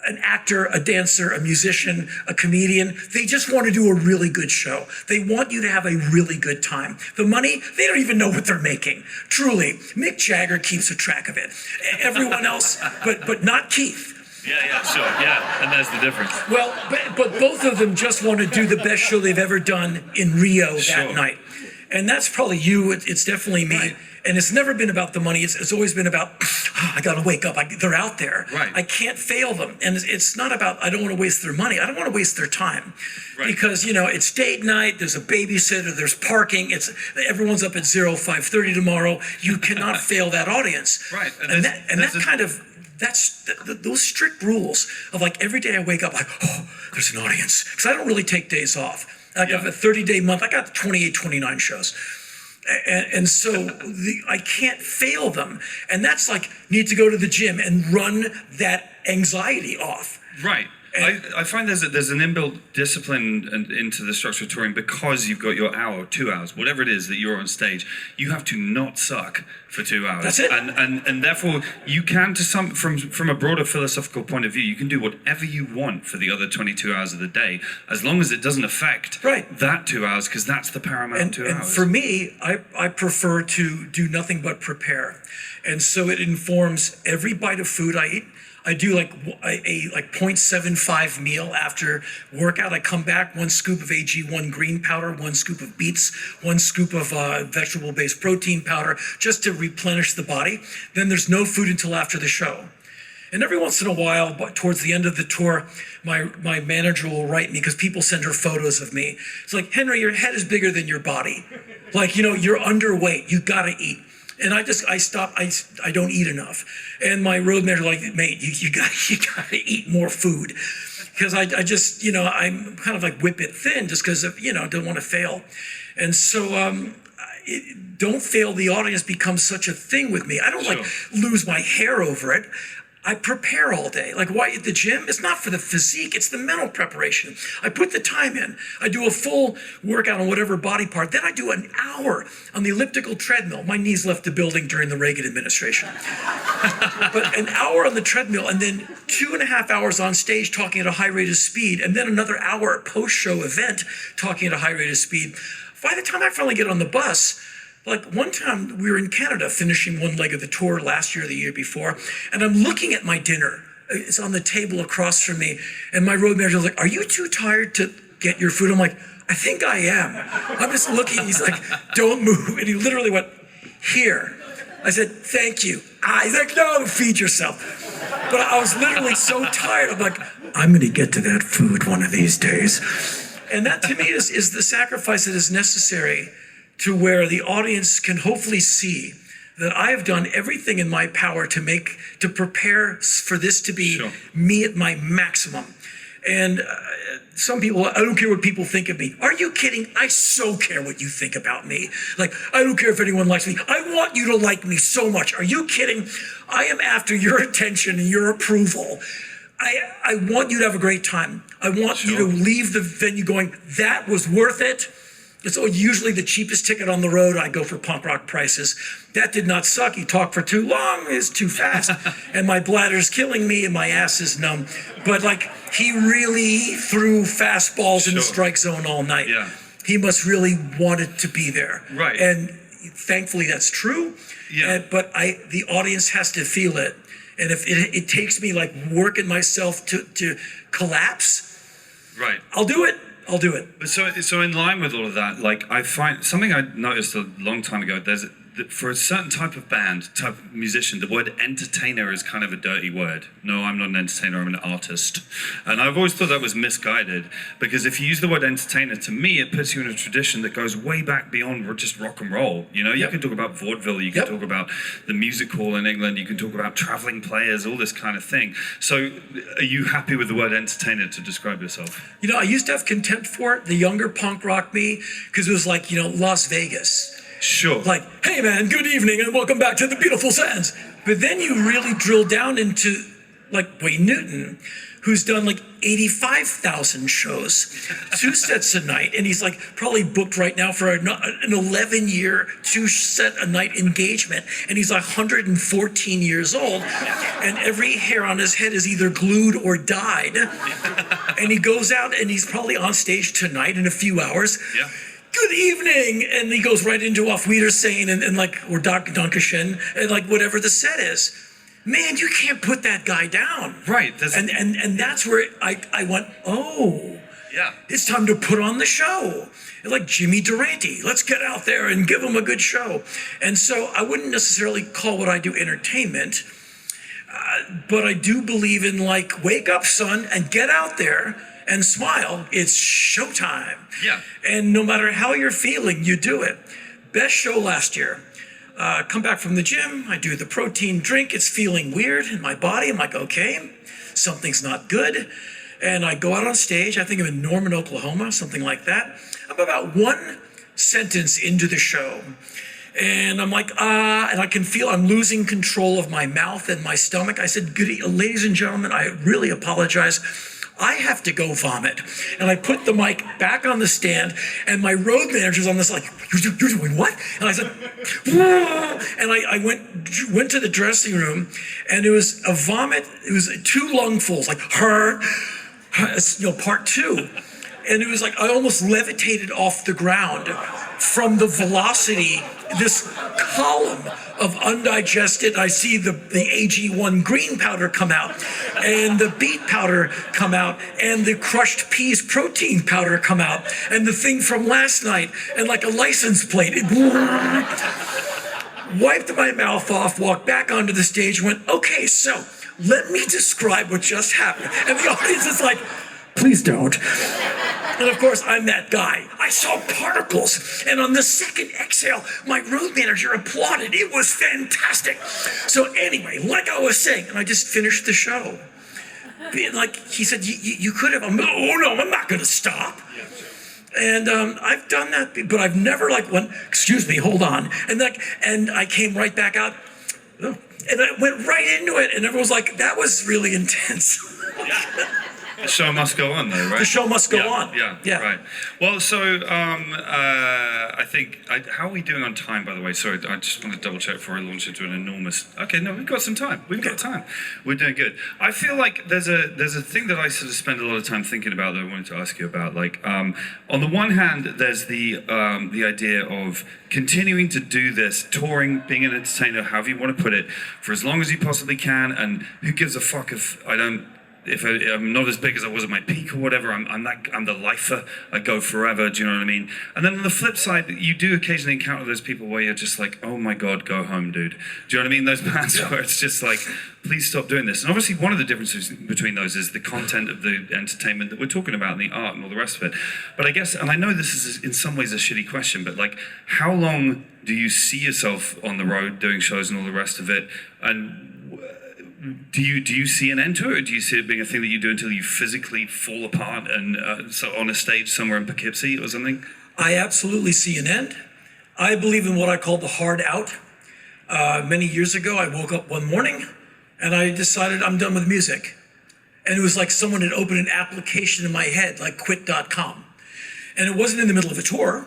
an actor, a dancer, a musician, a comedian, they just want to do a really good show. They want you to have a really good time. The money, they don't even know what they're making. Truly, Mick Jagger keeps a track of it. Everyone else, but not Keith. Yeah, sure, yeah, and that's the difference. Well, but both of them just want to do the best show they've ever done in Rio that night. And that's probably you, it's definitely me. Right. And it's never been about the money. It's always been about, I got to wake up. They're out there. Right. I can't fail them. And it's not about, I don't want to waste their money. I don't want to waste their time. Right. Because, it's date night. There's a babysitter. There's parking. Everyone's up at 5:30 tomorrow. You cannot fail that audience. Right. That's those strict rules of like every day I wake up like, there's an audience. Because I don't really take days off. I have a 30-day month. I got 28, 29 shows. And so I can't fail them. And that's like, need to go to the gym and run that anxiety off. Right. I find there's an inbuilt discipline into the structure of touring because you've got your hour, 2 hours, whatever it is that you're on stage. You have to not suck for 2 hours. That's it. And therefore you can, from a broader philosophical point of view, you can do whatever you want for the other 22 hours of the day, as long as it doesn't affect that 2 hours, because that's the paramount 2 hours. And for me, I prefer to do nothing but prepare. And so it informs every bite of food I eat. I do like a 0.75 meal after workout. I come back, 1 scoop of AG1 green powder, 1 scoop of beets, 1 scoop of vegetable-based protein powder, just to replenish the body. Then there's no food until after the show. And every once in a while, but towards the end of the tour, my manager will write me because people send her photos of me. It's like, Henry, your head is bigger than your body. Like, you're underweight. You gotta eat. And I stop. I don't eat enough. And my road manager like, mate, you gotta eat more food, because I just I'm kind of like whip it thin just because of don't want to fail. And so don't fail the audience becomes such a thing with me. I don't like lose my hair over it. I prepare all day. Like, why at the gym? It's not for the physique, it's the mental preparation. I put the time in. I do a full workout on whatever body part. Then I do an hour on the elliptical treadmill. My knees left the building during the Reagan administration. But an hour on the treadmill, and then 2.5 hours on stage talking at a high rate of speed, and then another hour post-show event talking at a high rate of speed. By the time I finally get on the bus, like one time we were in Canada finishing one leg of the tour last year or the year before, and I'm looking at my dinner. It's on the table across from me, and my road manager was like, "Are you too tired to get your food?" I'm like, "I think I am." I'm just looking, he's like, "Don't move." And he literally went, "Here." I said, "Thank you." He's like, "No, feed yourself." But I was literally so tired. I'm like, I'm gonna get to that food one of these days. And that to me is the sacrifice that is necessary to where the audience can hopefully see that I have done everything in my power to prepare for this to be me at my maximum. And some people, I don't care what people think of me. Are you kidding? I so care what you think about me. Like, I don't care if anyone likes me. I want you to like me so much. Are you kidding? I am after your attention and your approval. I want you to have a great time. I want you to leave the venue going, that was worth it. It's usually the cheapest ticket on the road. I go for punk rock prices. That did not suck. You talk for too long, it's too fast. And my bladder's killing me and my ass is numb. But like, he really threw fastballs in the strike zone all night. Yeah. He must really want it to be there. Right. And thankfully that's true. Yeah. But the audience has to feel it. And if it takes me like working myself to collapse, right, I'll do it. I'll do it. So in line with all of that, like I find something I noticed a long time ago. For a certain type of band, type of musician, the word entertainer is kind of a dirty word. No, I'm not an entertainer, I'm an artist. And I've always thought that was misguided, because if you use the word entertainer, to me, it puts you in a tradition that goes way back beyond just rock and roll. You can talk about vaudeville, you can talk about the music hall in England, you can talk about traveling players, all this kind of thing. So are you happy with the word entertainer to describe yourself? I used to have contempt for it, the younger punk rock me, because it was like, Las Vegas. Sure. Like, hey man, good evening and welcome back to the beautiful sands. But then you really drill down into like Wayne Newton, who's done like 85,000 shows, 2 sets a night. And he's like probably booked right now for an 11-year, 2-set-a-night engagement. And he's like 114 years old. And every hair on his head is either glued or dyed. And he goes out and he's probably on stage tonight in a few hours. Yeah. Good evening, and he goes right into Auf Wiedersehen and like, or Dankeschön, and like whatever the set is. Man, you can't put that guy down. Right. And that's where I went, oh, yeah, it's time to put on the show. Like Jimmy Durante, let's get out there and give him a good show. And so I wouldn't necessarily call what I do entertainment, but I do believe in like, wake up, son, and get out there and smile. It's showtime. Yeah. And no matter how you're feeling, you do it. Best show last year. Come back from the gym. I do the protein drink. It's feeling weird in my body. I'm like, okay, something's not good. And I go out on stage. I think I'm in Norman, Oklahoma, something like that. I'm about 1 sentence into the show. And I'm like, and I can feel I'm losing control of my mouth and my stomach. I said, ladies and gentlemen, I really apologize. I have to go vomit. And I put the mic back on the stand, and my road manager's on this like, you're doing what? And I said, whoa. And I went to the dressing room, and it was a vomit. It was 2 lungfuls, like part 2. And it was like I almost levitated off the ground from the velocity, this column of undigested. I see the AG1 green powder come out, and the beet powder come out, and the crushed peas protein powder come out, and the thing from last night, and like a license plate. wiped my mouth off, walked back onto the stage, and went, okay, so let me describe what just happened. And the audience is like, please don't. And of course, I'm that guy. I saw particles. And on the second exhale, my road manager applauded. It was fantastic. So anyway, like I was saying, and I just finished the show. Like he said, you could have, oh no, I'm not going to stop. And I've done that, but I've never went, excuse me, hold on. And I came right back out. Oh, and I went right into it. And everyone was like, that was really intense. The show must go on, though, right? The show must go on. Yeah, right. Well, so I think, how are we doing on time, by the way? Sorry, I just want to double check before I launch into an enormous. Okay, no, we've got some time. We've got time. We're doing good. I feel like there's a thing that I sort of spend a lot of time thinking about that I wanted to ask you about. On the one hand, there's the idea of continuing to do this, touring, being an entertainer, however you want to put it, for as long as you possibly can, and who gives a fuck if I'm not as big as I was at my peak or whatever. I'm the lifer. I go forever. Do you know what I mean? And then on the flip side, you do occasionally encounter those people where you're just like, oh my God, go home, dude. Do you know what I mean? Those bands where it's just like, please stop doing this. And obviously one of the differences between those is the content of the entertainment that we're talking about and the art and all the rest of it. But I guess, and I know this is in some ways a shitty question, but how long do you see yourself on the road doing shows and all the rest of it? And do you see an end to it, or do you see it being a thing that you do until you physically fall apart and so on a stage somewhere in Poughkeepsie or something? I absolutely see an end. I believe in what I call the hard out. Many years ago, I woke up one morning and I decided I'm done with music. And it was like someone had opened an application in my head, like quit.com. And it wasn't in the middle of a tour.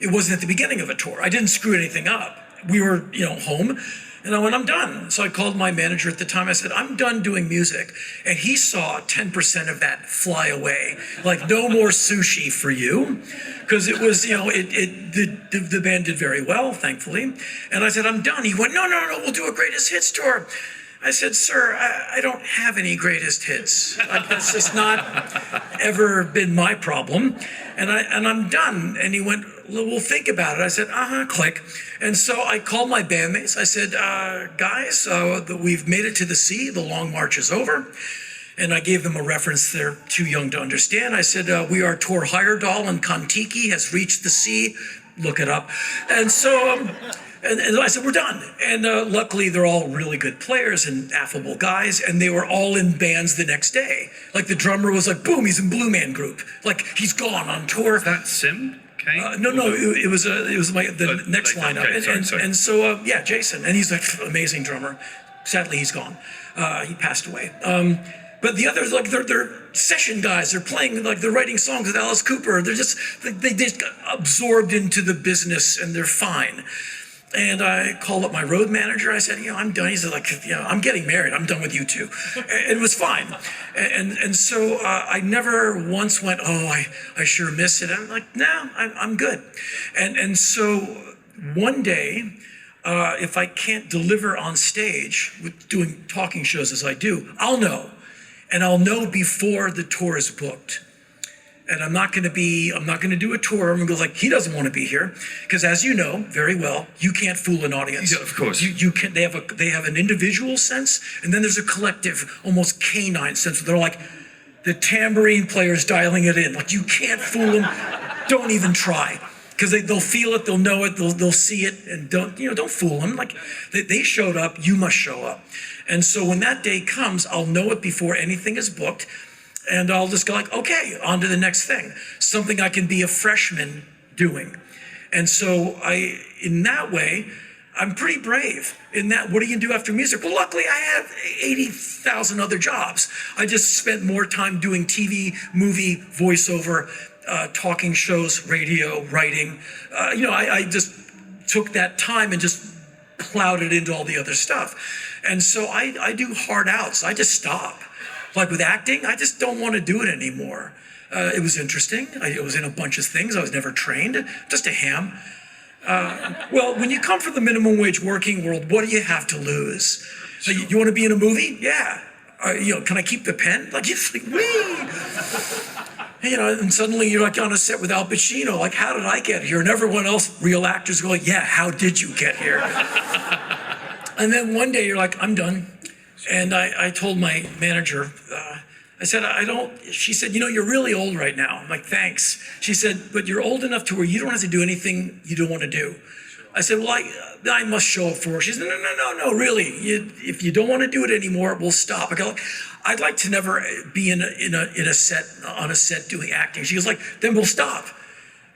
It wasn't at the beginning of a tour. I didn't screw anything up. We were, home. And I went, I'm done. So I called my manager at the time. I said, I'm done doing music. And he saw 10% of that fly away. Like, no more sushi for you. Because it was, the band did very well, thankfully. And I said, I'm done. He went, no, we'll do a greatest hits tour. I said, sir, I don't have any greatest hits. That's just not ever been my problem. And I'm done. And he went, we'll think about it. I said, click. And so I called my bandmates. I said, guys, we've made it to the sea. The long march is over. And I gave them a reference they're too young to understand. I said, we are Tor Heyerdahl and Kon-Tiki has reached the sea. Look it up. And so... And I said, we're done. And luckily, they're all really good players and affable guys. And they were all in bands the next day. Like the drummer was like, boom, he's in Blue Man Group. Like he's gone on tour. Is that Sim? Okay. No, it was the next lineup. Okay, sorry. And so, Jason. And he's like, amazing drummer. Sadly, he's gone. He passed away. But the others, they're session guys. They're playing, they're writing songs with Alice Cooper. They just got absorbed into the business and they're fine. And I called up my road manager. I said, I'm done. He said, I'm getting married. I'm done with you two. And it was fine. And so I never once went, I sure miss it. I'm like, no, I'm good. And so one day, if I can't deliver on stage with doing talking shows as I do, I'll know. And I'll know before the tour is booked. And I'm not going to do a tour. I'm going to go he doesn't want to be here. Because as you know very well, you can't fool an audience. Yeah, of course. You can, they have an individual sense, and then there's a collective, almost canine sense. They're like the tambourine player's dialing it in. You can't fool them. Don't even try. Because they'll feel it, they'll know it, they'll see it, and don't fool them. They showed up, you must show up. And so when that day comes, I'll know it before anything is booked. And I'll just go okay, on to the next thing. Something I can be a freshman doing. And so in that way, I'm pretty brave. In that, what do you do after music? Well, luckily I have 80,000 other jobs. I just spent more time doing TV, movie, voiceover, talking shows, radio, writing. I just took that time and just plowed it into all the other stuff. And so I do hard outs. I just stop. With acting, I just don't want to do it anymore. It was interesting. I was in a bunch of things. I was never trained, just a ham. Well, when you come from the minimum wage working world, what do you have to lose? You want to be in a movie? Yeah. Can I keep the pen? Wee! And suddenly you're like on a set with Al Pacino, like, how did I get here? And everyone else, real actors, go like, yeah, how did you get here? And then one day you're like, I'm done. And I told my manager, I said, she said, you're really old right now. I'm like, thanks. She said, but you're old enough to where you don't have to do anything you don't want to do. I said, well, I must show up for her. She said, no, really. If you don't want to do it anymore, we'll stop. I go, I'd like to never be on a set doing acting. She goes like, then we'll stop.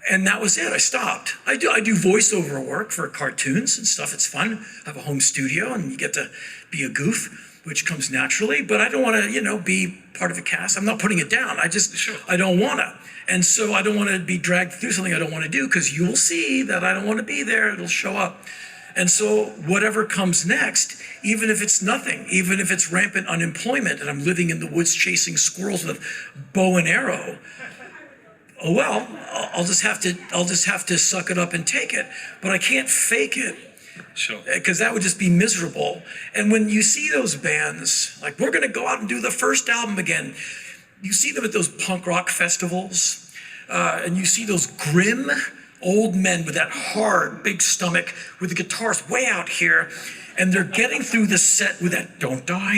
And that was it. I stopped. I do voiceover work for cartoons and stuff. It's fun. I have a home studio and you get to be a goof, which comes naturally. But I don't want to, be part of a cast. I'm not putting it down. I don't want to. And so I don't want to be dragged through something I don't want to do, because you'll see that I don't want to be there. It'll show up. And so whatever comes next, even if it's nothing, even if it's rampant unemployment and I'm living in the woods chasing squirrels with bow and arrow, oh well, I'll just have to suck it up and take it. But I can't fake it. Sure. Because that would just be miserable. And when you see those bands, like, we're going to go out and do the first album again, you see them at those punk rock festivals, and you see those grim old men with that hard, big stomach, with the guitars way out here, and they're getting through the set with that don't die,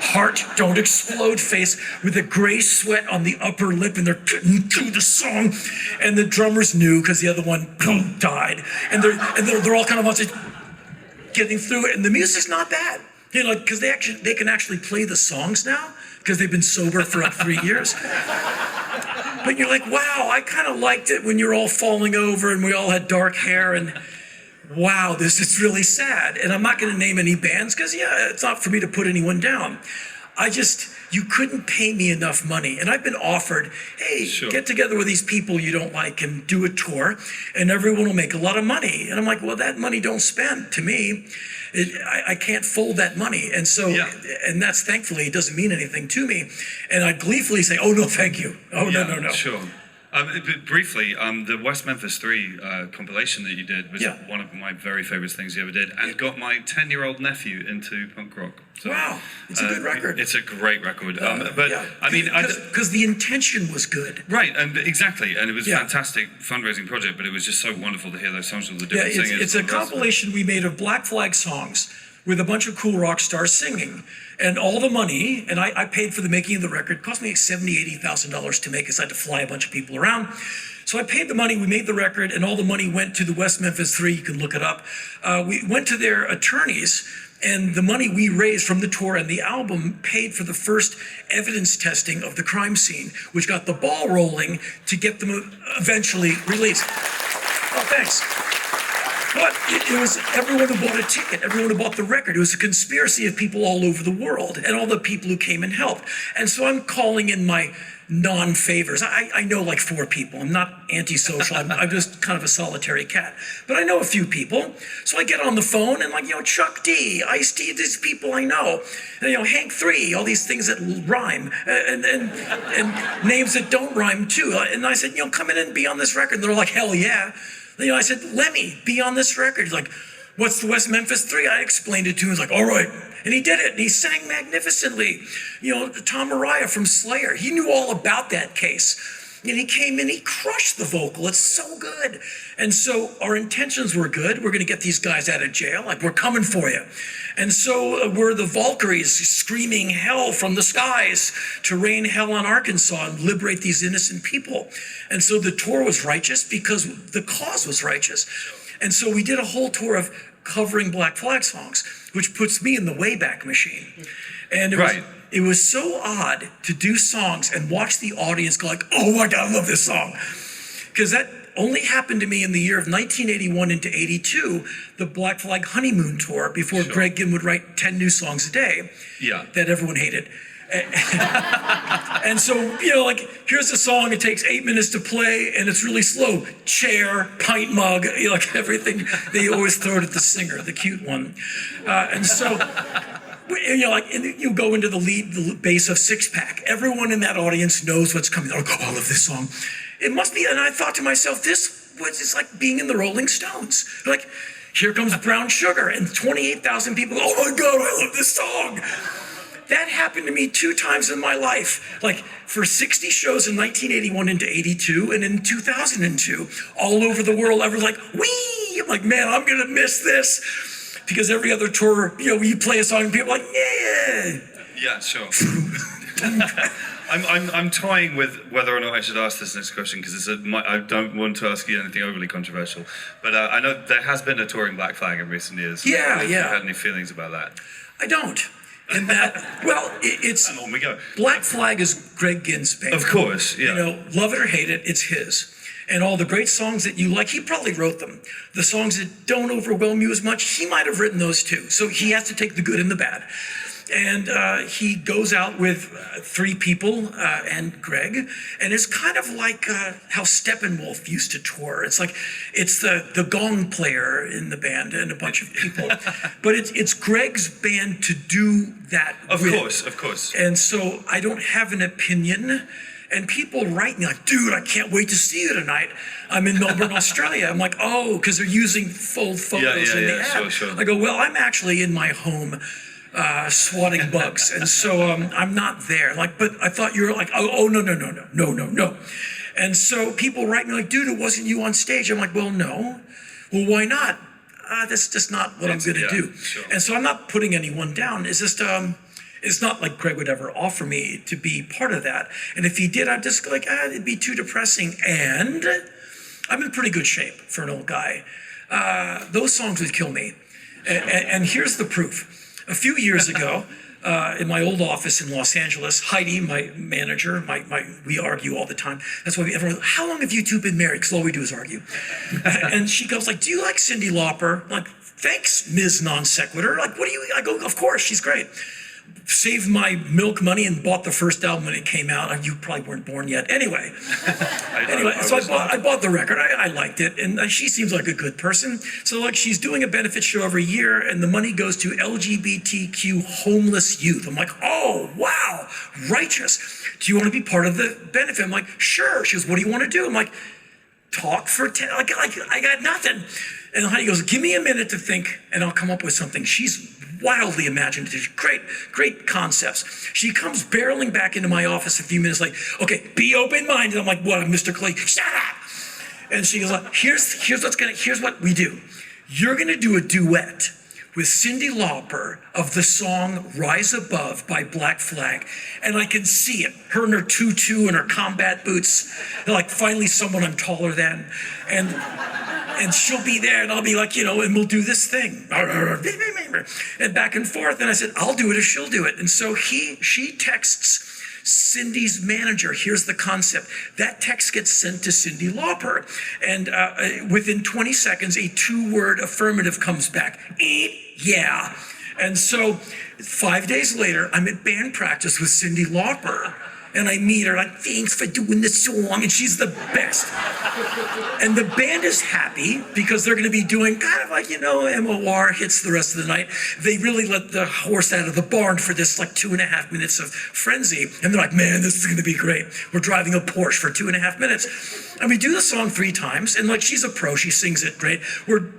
heart, don't explode face, with a gray sweat on the upper lip, and they're getting through the song, and the drummer's new because the other one died, and they're all kind of getting through it, and the music's not bad, because they can actually play the songs now because they've been sober for like 3 years. But you're like, wow, I kind of liked it when you're all falling over and we all had dark hair, and wow, this is really sad. And I'm not going to name any bands because, it's not for me to put anyone down. You couldn't pay me enough money. And I've been offered, hey, Sure. Get together with these people you don't like and do a tour, and everyone will make a lot of money. And I'm like, well, that money don't spend to me. I can't fold that money. And so, and that's, thankfully, it doesn't mean anything to me. And I gleefully say, oh, no, thank you. Oh, no. Sure. But briefly, the West Memphis 3 compilation that you did was one of my very favorite things you ever did, and got my 10-year-old nephew into punk rock. So, wow, it's a good record. It's a great record. Because the intention was good. Right, and exactly, and it was a fantastic fundraising project, but it was just so wonderful to hear those songs with the different singers. It's a compilation we made of Black Flag songs with a bunch of cool rock stars singing. And all the money, and I paid for the making of the record. It cost me like $70,000, $80,000 to make, because I had to fly a bunch of people around. So I paid the money, we made the record, and all the money went to the West Memphis 3, you can look it up. We went to their attorneys, and the money we raised from the tour and the album paid for the first evidence testing of the crime scene, which got the ball rolling to get them eventually released. Oh, thanks. But it was everyone who bought a ticket, everyone who bought the record. It was a conspiracy of people all over the world, and all the people who came and helped. And so I'm calling in my non-favors. I know like 4 people. I'm not antisocial. I'm just kind of a solitary cat. But I know a few people. So I get on the phone and Chuck D, Ice-T, these people I know. And, Hank 3, all these things that rhyme, and names that don't rhyme too. And I said, come in and be on this record. And they're like, hell yeah. I said, Lemmy, be on this record. He's like, what's the West Memphis 3? I explained it to him. He's like, all right. And he did it. And he sang magnificently. Tom Araya from Slayer, he knew all about that case. And he came in, he crushed the vocal. It's so good. And so our intentions were good. We're going to get these guys out of jail. Like, we're coming for you. And so we're the Valkyries screaming hell from the skies to rain hell on Arkansas and liberate these innocent people. And so the tour was righteous because the cause was righteous. And so we did a whole tour of covering Black Flag songs, which puts me in the Wayback Machine. And it was so odd to do songs and watch the audience go like, oh my God, I love this song. Because that only happened to me in the year of 1981 into 82, the Black Flag honeymoon tour, before Greg Ginn would write 10 new songs a day that everyone hated. And so, here's a song, it takes 8 minutes to play, and it's really slow. Chair, pint mug, everything. They always throw it at the singer, the cute one. And so, you go into the bass of Six Pack. Everyone in that audience knows what's coming. Oh, I love this song. It must be, and I thought to myself, it's like being in the Rolling Stones. Like, here comes Brown Sugar, and 28,000 people go, oh my God, I love this song. that happened to me 2 times in my life. Like for 60 shows in 1981 into 82 and in 2002, all over the world, I was like, wee! I'm like, man, I'm gonna miss this. Because every other tour, you play a song and people are like, yeah. Yeah, sure. I'm toying with whether or not I should ask this next question because I don't want to ask you anything overly controversial. But I know there has been a touring Black Flag in recent years. Yeah, Have you had any feelings about that? I don't. And that, well, it's... And on we go. Black Flag is Greg Ginn's band. Of course, yeah. Love it or hate it, it's his. And all the great songs that you like, he probably wrote them. The songs that don't overwhelm you as much, he might have written those too. So he has to take the good and the bad. And he goes out with 3 people and Greg, and it's kind of like how Steppenwolf used to tour. It's like it's the gong player in the band and a bunch of people, but it's Greg's band to do that. Of course. And so I don't have an opinion. And people write me like, dude, I can't wait to see you tonight. I'm in Melbourne, Australia. I'm like, oh, because they're using full photos in the ad. Sure. I go, well, I'm actually in my home swatting bugs, and so I'm not there. Like, but I thought you were like, oh, no. And so people write me like, dude, it wasn't you on stage. I'm like, well, no. Well, why not? That's just not what I'm going to do. Sure. And so I'm not putting anyone down. It's just, it's not like Greg would ever offer me to be part of that. And if he did, I'd just go like, it'd be too depressing. And I'm in pretty good shape for an old guy. Those songs would kill me. And here's the proof. A few years ago, in my old office in Los Angeles, Heidi, my manager, we argue all the time. That's why everyone, how long have you two been married? Because all we do is argue. And she goes like, do you like Cyndi Lauper? I'm like, thanks, Ms. Non Sequitur. Like, what do you, I go, of course, she's great. Saved my milk money and bought the first album when it came out. You probably weren't born yet. Anyway, so I bought the record. I liked it, and she seems like a good person. So like she's doing a benefit show every year, and the money goes to LGBTQ homeless youth. I'm like, oh wow, righteous. Do you want to be part of the benefit? I'm like, sure. She goes, what do you want to do? I'm like, talk for 10. Like I got nothing. And Heidi goes, give me a minute to think, and I'll come up with something. She's wildly imaginative, great concepps. She comes barreling back into my office a few minutes like, okay, be open-minded. I'm like, what, Mr. Clay? Shut up! And she goes, here's what we do. You're gonna do a duet with Cyndi Lauper of the song Rise Above by Black Flag. And I can see it, her in her tutu and her combat boots. They're like, finally someone I'm taller than. And she'll be there, and I'll be like, and we'll do this thing. And back and forth. And I said, I'll do it if she'll do it. And so she texts Cindy's manager. Here's the concept. That text gets sent to Cyndi Lauper. And within 20 seconds, a 2-word affirmative comes back. Yeah. And so 5 days later, I'm at band practice with Cyndi Lauper. And I meet her, like, thanks for doing the song. And she's the best. And the band is happy because they're going to be doing kind of like, MOR hits the rest of the night. They really let the horse out of the barn for this, like, 2.5 minutes of frenzy. And they're like, man, this is going to be great. We're driving a Porsche for 2.5 minutes. And we do the song 3 times. And, like, she's a pro. She sings it great. We're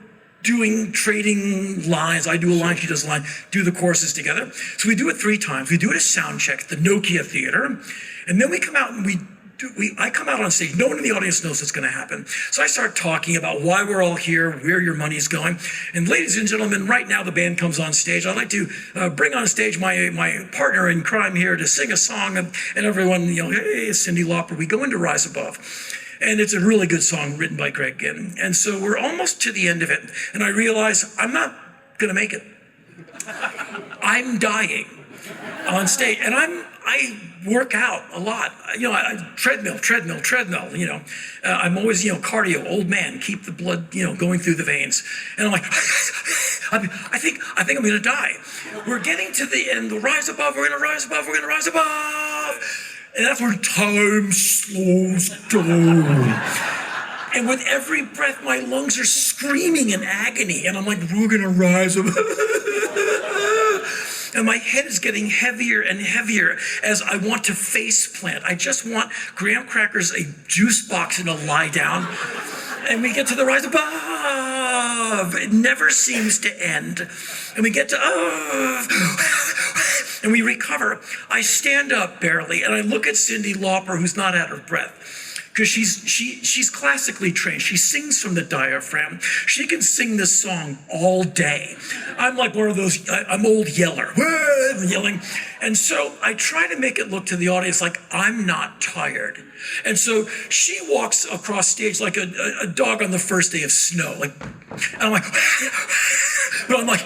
trading lines. I do a line, she does a line, do the choruses together. So we do it 3 times. We do it as sound check at the Nokia Theater. And then we come out and I come out on stage. No one in the audience knows what's going to happen. So I start talking about why we're all here, where your money's going. And ladies and gentlemen, right now the band comes on stage. I'd like to bring on stage my partner in crime here to sing a song. And everyone, hey, it's Cyndi Lauper. We go into Rise Above. And it's a really good song written by Greg Ginn. And so we're almost to the end of it. And I realize I'm not going to make it. I'm dying on stage. And I work out a lot. Treadmill. I'm always, cardio, old man, keep the blood, going through the veins. And I'm like, I think I'm going to die. We're getting to the end. Rise above, we're going to rise above, we're going to rise above. And that's where time slows down. And with every breath, my lungs are screaming in agony. And I'm like, we're going to rise above. And my head is getting heavier and heavier as I want to face plant. I just want graham crackers, a juice box, and a lie down. And we get to the rise above. It never seems to end. And we get to, and we recover. I stand up barely, and I look at Cyndi Lauper, who's not out of breath, because she's classically trained. She sings from the diaphragm. She can sing this song all day. I'm like one of those, I'm old yeller, yelling. And so I try to make it look to the audience like I'm not tired. And so she walks across stage like a dog on the first day of snow. Like, and I'm like, but I'm like,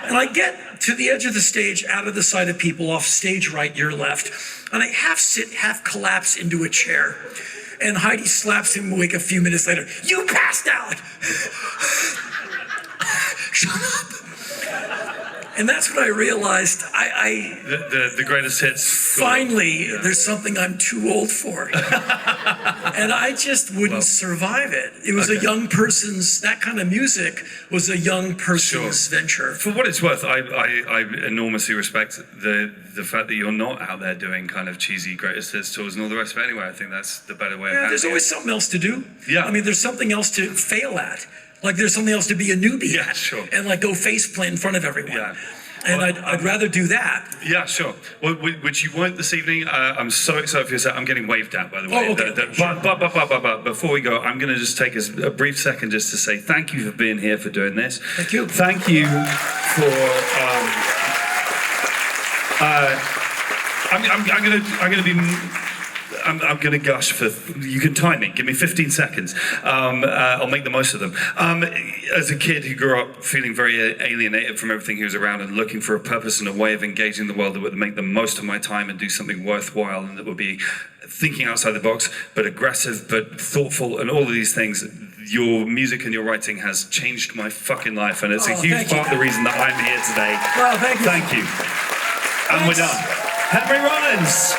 and I get to the edge of the stage, out of the sight of people, off stage right, your left, and I half sit, half collapse into a chair. And Heidi slaps him awake a few minutes later. You passed out! Shut up! And that's when I realized The greatest hits. Finally, there's something I'm too old for. And I just wouldn't survive it. It was a young person's, that kind of music was a young person's venture. For what it's worth, I enormously respect the fact that you're not out there doing kind of cheesy greatest hits tours and all the rest of it anyway. I think that's the better way of handling There's always it. something else to do. Yeah. I mean, there's something else to fail at. Like there's something else to be a newbie at. Sure. And like go face plant in front of everyone. Yeah. And Well, I'd rather do that. Yeah, sure. Well, which you won't this evening. I'm so excited for your set. I'm getting waved at, by the way. Oh, okay. But before we go, I'm going to just take a brief second just to say thank you for being here, for doing this. Thank you. Thank you for. I'm going to gush for. You can time me. Give me 15 seconds. I'll make the most of them. As a kid who grew up feeling very alienated from everything he was around and looking for a purpose and a way of engaging the world that would make the most of my time and do something worthwhile and that would be thinking outside the box, but aggressive, but thoughtful, and all of these things. Your music and your writing has changed my fucking life, and it's a huge part of the reason that I'm here today. Well, thank you. Thank you. And we're done. Henry Rollins.